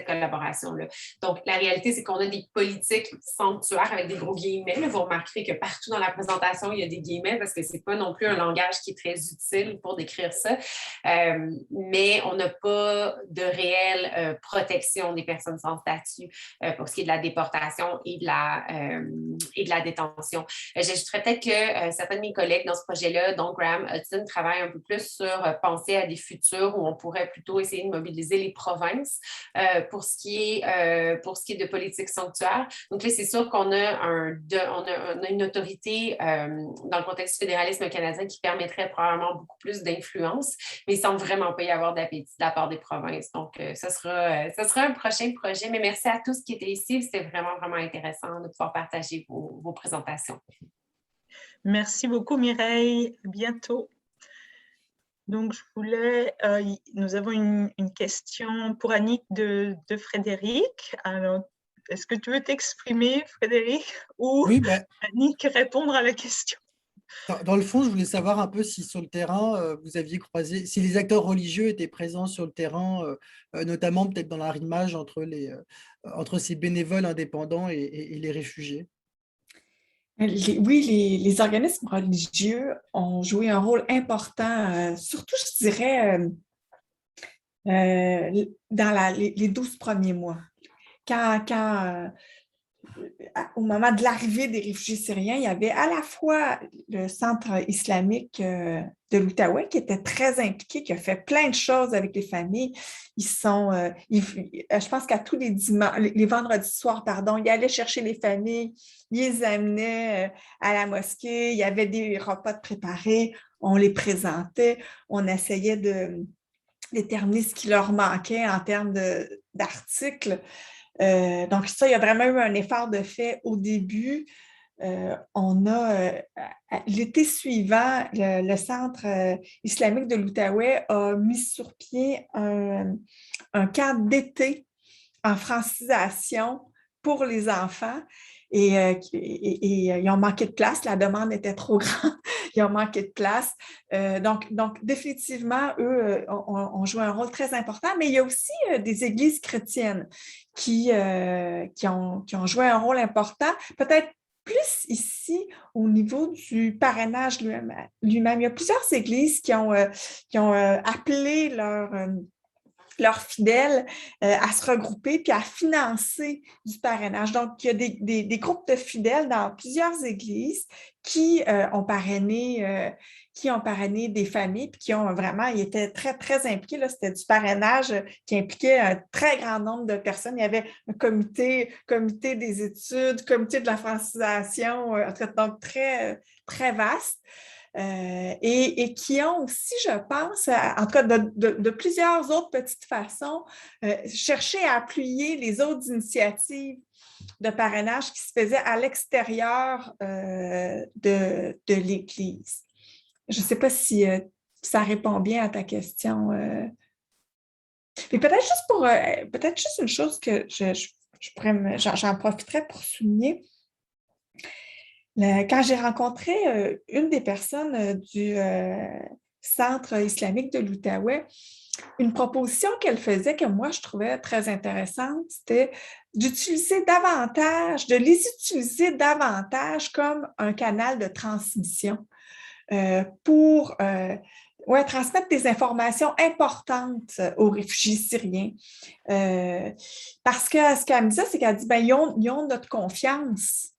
collaboration-là. Donc, la réalité, c'est qu'on a des politiques sanctuaires avec des gros guillemets. Là, vous remarquerez que partout dans la présentation, il y a des guillemets parce que ce n'est pas non plus un langage qui est très utile pour décrire ça. Mais on n'a pas de réelle protection des personnes sans statut pour ce qui est de la déportation et de la détention. J'ajouterais peut-être que certains de mes collègues dans ce projet-là, dont Graham Hudson, travaillent un peu plus sur penser penser à des futurs où on pourrait plutôt essayer de mobiliser les provinces pour ce qui est de politique sanctuaire. Donc là, c'est sûr qu'on a, on a une autorité dans le contexte du fédéralisme canadien qui permettrait probablement beaucoup plus d'influence, mais il ne semble vraiment pas y avoir d'appétit de la part des provinces. Donc, ça sera un prochain projet. Mais merci à tous qui étaient ici. C'était vraiment, vraiment intéressant de pouvoir partager vos présentations. Merci beaucoup, Mireille. À bientôt. Donc, nous avons une question pour Annick de Frédéric. Alors, est-ce que tu veux t'exprimer, Frédéric, ou Oui, Annick répondre à la question? dans le fond, je voulais savoir un peu si sur le terrain, vous aviez croisé, si les acteurs religieux étaient présents sur le terrain, notamment peut-être dans l'arrimage entre ces bénévoles indépendants et les réfugiés. Oui, les organismes religieux ont joué un rôle important, surtout, je dirais, dans les 12 premiers mois. Au moment de l'arrivée des réfugiés syriens, il y avait à la fois le centre islamique de l'Outaouais qui était très impliqué, qui a fait plein de choses avec les familles. Je pense qu'à tous les vendredis soirs, ils allaient chercher les familles, ils les amenaient à la mosquée, il y avait des repas de préparés, on les présentait, on essayait de déterminer ce qui leur manquait en termes d'articles. Donc, ça, il y a vraiment eu un effort de fait au début. L'été suivant, le Centre islamique de l'Outaouais a mis sur pied un camp d'été en francisation pour les enfants. Et ils ont manqué de place, la demande était trop grande, ils ont manqué de place. Donc, définitivement, eux ont joué un rôle très important, mais il y a aussi des églises chrétiennes qui ont joué un rôle important, peut-être plus ici au niveau du parrainage lui-même. Il y a plusieurs églises qui ont appelé leurs fidèles à se regrouper puis à financer du parrainage. Donc, il y a des groupes de fidèles dans plusieurs églises qui ont parrainé des familles puis qui ont vraiment, ils étaient très, très impliqués. Là, c'était du parrainage qui impliquait un très grand nombre de personnes. Il y avait un comité des études, comité de la francisation, donc très, très vaste. Et qui ont aussi, je pense, en tout cas de plusieurs autres petites façons, cherché à appuyer les autres initiatives de parrainage qui se faisaient à l'extérieur de l'Église. Je ne sais pas si ça répond bien à ta question. Mais peut-être juste une chose que j'en profiterais pour souligner. Quand j'ai rencontré une des personnes du Centre islamique de l'Outaouais, une proposition qu'elle faisait que moi, je trouvais très intéressante, c'était de les utiliser davantage comme un canal de transmission pour transmettre des informations importantes aux réfugiés syriens. Parce que ce qu'elle me disait, c'est qu'elle dit, ils ont notre confiance.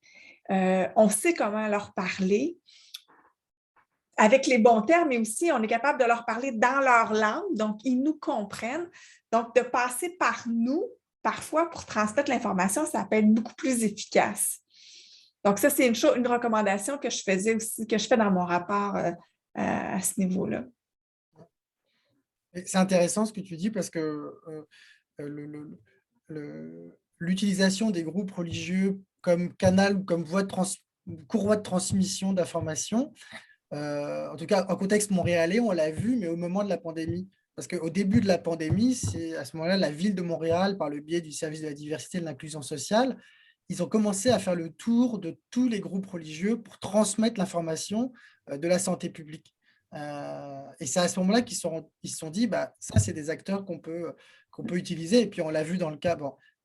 On sait comment leur parler avec les bons termes, mais aussi on est capable de leur parler dans leur langue, donc ils nous comprennent. Donc, de passer par nous, parfois, pour transmettre l'information, ça peut être beaucoup plus efficace. Donc, ça, c'est une recommandation que je faisais aussi, que je fais dans mon rapport à ce niveau-là. C'est intéressant ce que tu dis parce que l'utilisation des groupes religieux comme canal ou comme courroie de transmission d'informations, en tout cas en contexte montréalais, on l'a vu, mais au moment de la pandémie. Parce qu'au début de la pandémie, c'est à ce moment-là, la ville de Montréal, par le biais du service de la diversité et de l'inclusion sociale, ils ont commencé à faire le tour de tous les groupes religieux pour transmettre l'information de la santé publique. Et c'est à ce moment-là qu'ils se sont dit, ça, c'est des acteurs qu'on peut utiliser. Et puis, on l'a vu dans le cas,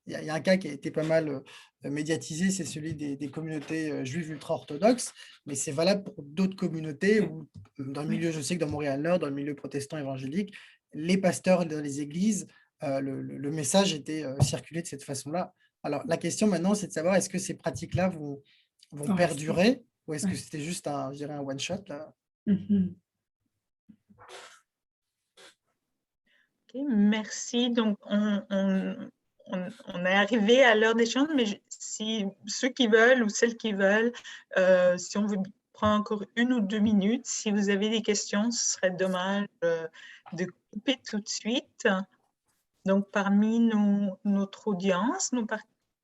il y a un cas qui a été pas mal médiatisé, c'est celui des communautés juives ultra-orthodoxes, mais c'est valable pour d'autres communautés où, dans le milieu, je sais que dans Montréal-Nord, dans le milieu protestant évangélique, les pasteurs dans les églises, le message était circulé de cette façon-là. Alors, la question maintenant, c'est de savoir est-ce que ces pratiques-là vont perdurer ou est-ce que c'était juste un one-shot là? Merci. Donc, on est arrivé à l'heure d'échange, mais si ceux qui veulent ou celles qui veulent, si on veut prendre encore 1 ou 2 minutes, si vous avez des questions, ce serait dommage de couper tout de suite. Donc, parmi notre audience,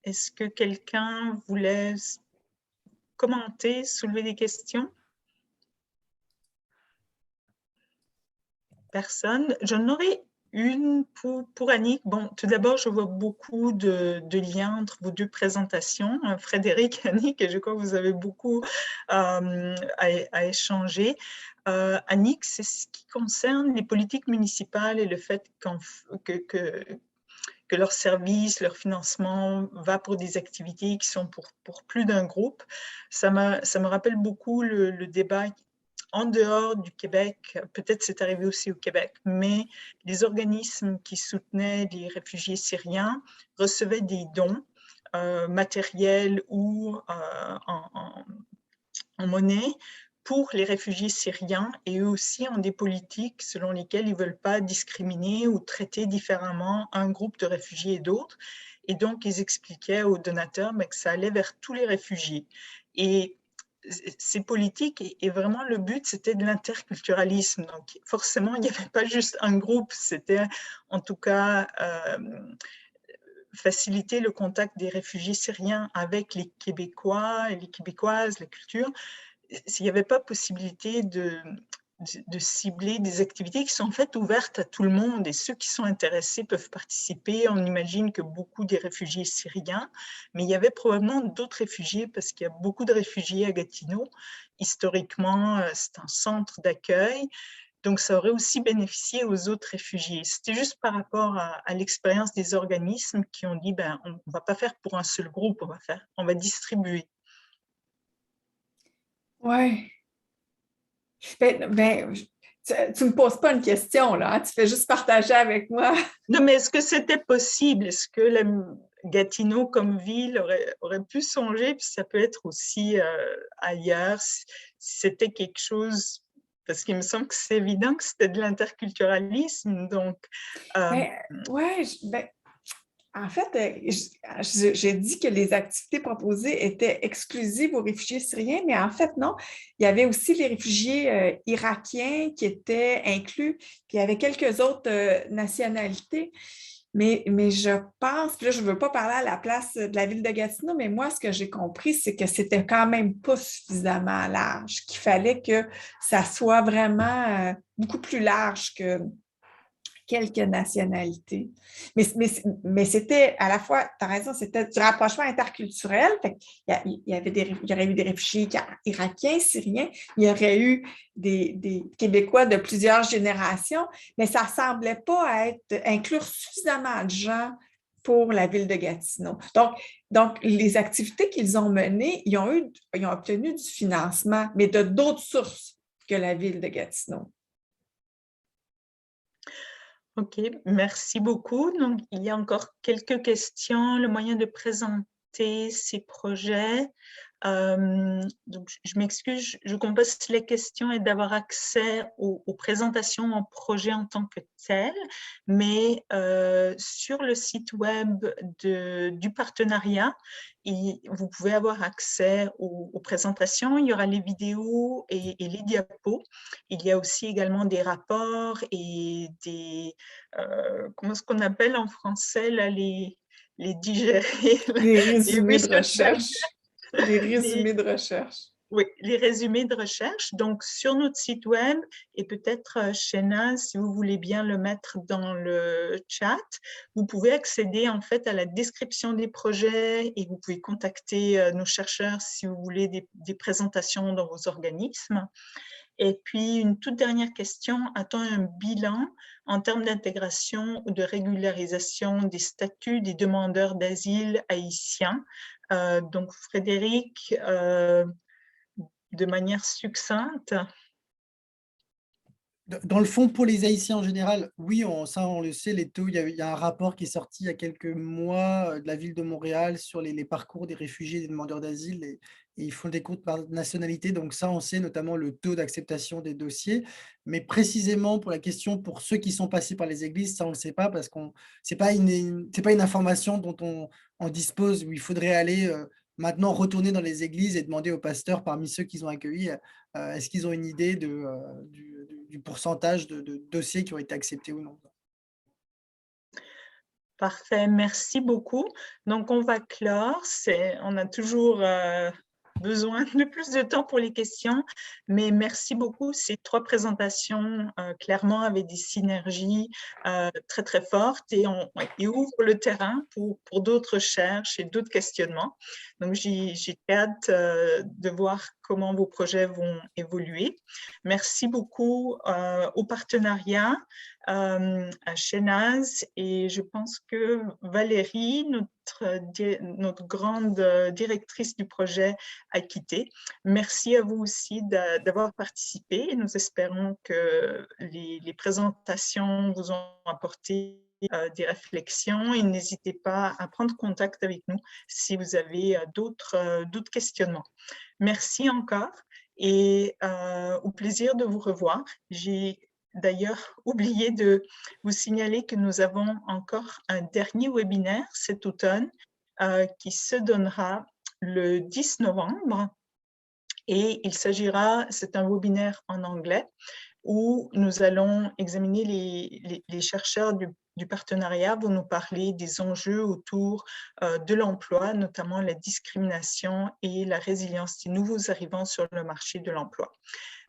est-ce que quelqu'un voulait commenter, soulever des questions? Personne. J'en aurais une pour Annick. Bon, tout d'abord, je vois beaucoup de liens entre vos deux présentations, Frédéric et Annick, et je crois que vous avez beaucoup à échanger. Annick, c'est ce qui concerne les politiques municipales et le fait que leur service, leur financement va pour des activités qui sont pour plus d'un groupe. Ça me rappelle beaucoup le débat en dehors du Québec, peut-être c'est arrivé aussi au Québec, mais les organismes qui soutenaient les réfugiés syriens recevaient des dons matériels ou en monnaie pour les réfugiés syriens, et eux aussi ont des politiques selon lesquelles ils ne veulent pas discriminer ou traiter différemment un groupe de réfugiés et d'autres. Et donc, ils expliquaient aux donateurs que ça allait vers tous les réfugiés. Et ces politiques, et vraiment le but, c'était de l'interculturalisme. Donc, forcément, il n'y avait pas juste un groupe, c'était en tout cas faciliter le contact des réfugiés syriens avec les Québécois et les Québécoises, la culture. S'il n'y avait pas possibilité de cibler des activités qui sont en fait ouvertes à tout le monde, et ceux qui sont intéressés peuvent participer. On imagine que beaucoup des réfugiés syriens, mais il y avait probablement d'autres réfugiés parce qu'il y a beaucoup de réfugiés à Gatineau. Historiquement, c'est un centre d'accueil. Donc, ça aurait aussi bénéficié aux autres réfugiés. C'était juste par rapport à l'expérience des organismes qui ont dit, on ne va pas faire pour un seul groupe, on va distribuer. Oui. Tu ne me poses pas une question, là. Hein? Tu fais juste partager avec moi. Non, mais est-ce que c'était possible? Est-ce que Gatineau comme ville aurait pu songer? Puis ça peut être aussi ailleurs, si c'était quelque chose, parce qu'il me semble que c'est évident que c'était de l'interculturalisme. Donc, en fait, j'ai dit que les activités proposées étaient exclusives aux réfugiés syriens, mais en fait, non. Il y avait aussi les réfugiés irakiens qui étaient inclus, puis il y avait quelques autres nationalités. Mais je pense, puis là, je ne veux pas parler à la place de la ville de Gatineau, mais moi, ce que j'ai compris, c'est que c'était quand même pas suffisamment large, qu'il fallait que ça soit vraiment beaucoup plus large que quelques nationalités. Mais c'était à la fois, tu as raison, c'était du rapprochement interculturel. Il y aurait eu des réfugiés irakiens, syriens, il y aurait eu des Québécois de plusieurs générations, mais ça ne semblait pas inclure suffisamment de gens pour la ville de Gatineau. Donc les activités qu'ils ont menées, ils ont obtenu du financement, mais de d'autres sources que la ville de Gatineau. OK, merci beaucoup. Donc, il y a encore quelques questions. Le moyen de présenter ces projets. Donc, je m'excuse, je compose les questions et d'avoir accès aux présentations en projet en tant que tel, mais sur le site web du partenariat, vous pouvez avoir accès aux présentations. Il y aura les vidéos et les diapos. Il y a aussi également des rapports et des, comment est-ce qu'on appelle en français, là, les digérés, les résumés de recherche. Les résumés de recherche. Oui, les résumés de recherche. Donc, sur notre site web, et peut-être, Shena, si vous voulez bien le mettre dans le chat, vous pouvez accéder en fait à la description des projets et vous pouvez contacter nos chercheurs si vous voulez des présentations dans vos organismes. Et puis, une toute dernière question, a-t-on un bilan en termes d'intégration ou de régularisation des statuts des demandeurs d'asile haïtiens? Donc, Frédéric, de manière succincte. Dans le fond, pour les Haïtiens en général, oui, on le sait, les taux, il y a un rapport qui est sorti il y a quelques mois de la ville de Montréal sur les parcours des réfugiés et des demandeurs d'asile, et ils font des comptes par nationalité. Donc ça, on sait notamment le taux d'acceptation des dossiers. Mais précisément pour la question, pour ceux qui sont passés par les églises, ça, on ne le sait pas parce qu'on c'est pas c'est pas une information dont on dispose, où il faudrait aller maintenant retourner dans les églises et demander aux pasteurs parmi ceux qu'ils ont accueillis, est-ce qu'ils ont une idée du pourcentage de dossiers qui ont été acceptés ou non. Parfait, merci beaucoup. Donc, on va clore. On a toujours besoin de plus de temps pour les questions, mais merci beaucoup. Ces 3 présentations, clairement, avaient des synergies très, très fortes et ouvrent le terrain pour d'autres recherches et d'autres questionnements. Donc, j'ai hâte de voir comment vos projets vont évoluer. Merci beaucoup au partenariat, à Shenaz, et je pense que Valérie, notre grande directrice du projet, a quitté. Merci à vous aussi d'avoir participé et nous espérons que les présentations vous ont apporté des réflexions et n'hésitez pas à prendre contact avec nous si vous avez d'autres questionnements. Merci encore et au plaisir de vous revoir. J'ai d'ailleurs oublié de vous signaler que nous avons encore un dernier webinaire cet automne qui se donnera le 10 novembre et c'est un webinaire en anglais où nous allons examiner les chercheurs du partenariat vont nous parler des enjeux autour de l'emploi, notamment la discrimination et la résilience des nouveaux arrivants sur le marché de l'emploi.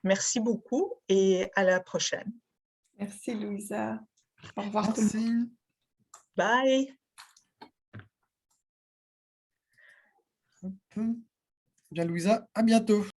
Merci beaucoup et à la prochaine. Merci, Louisa. Au revoir tout le monde. Merci. Bye. Bien, Louisa, à bientôt.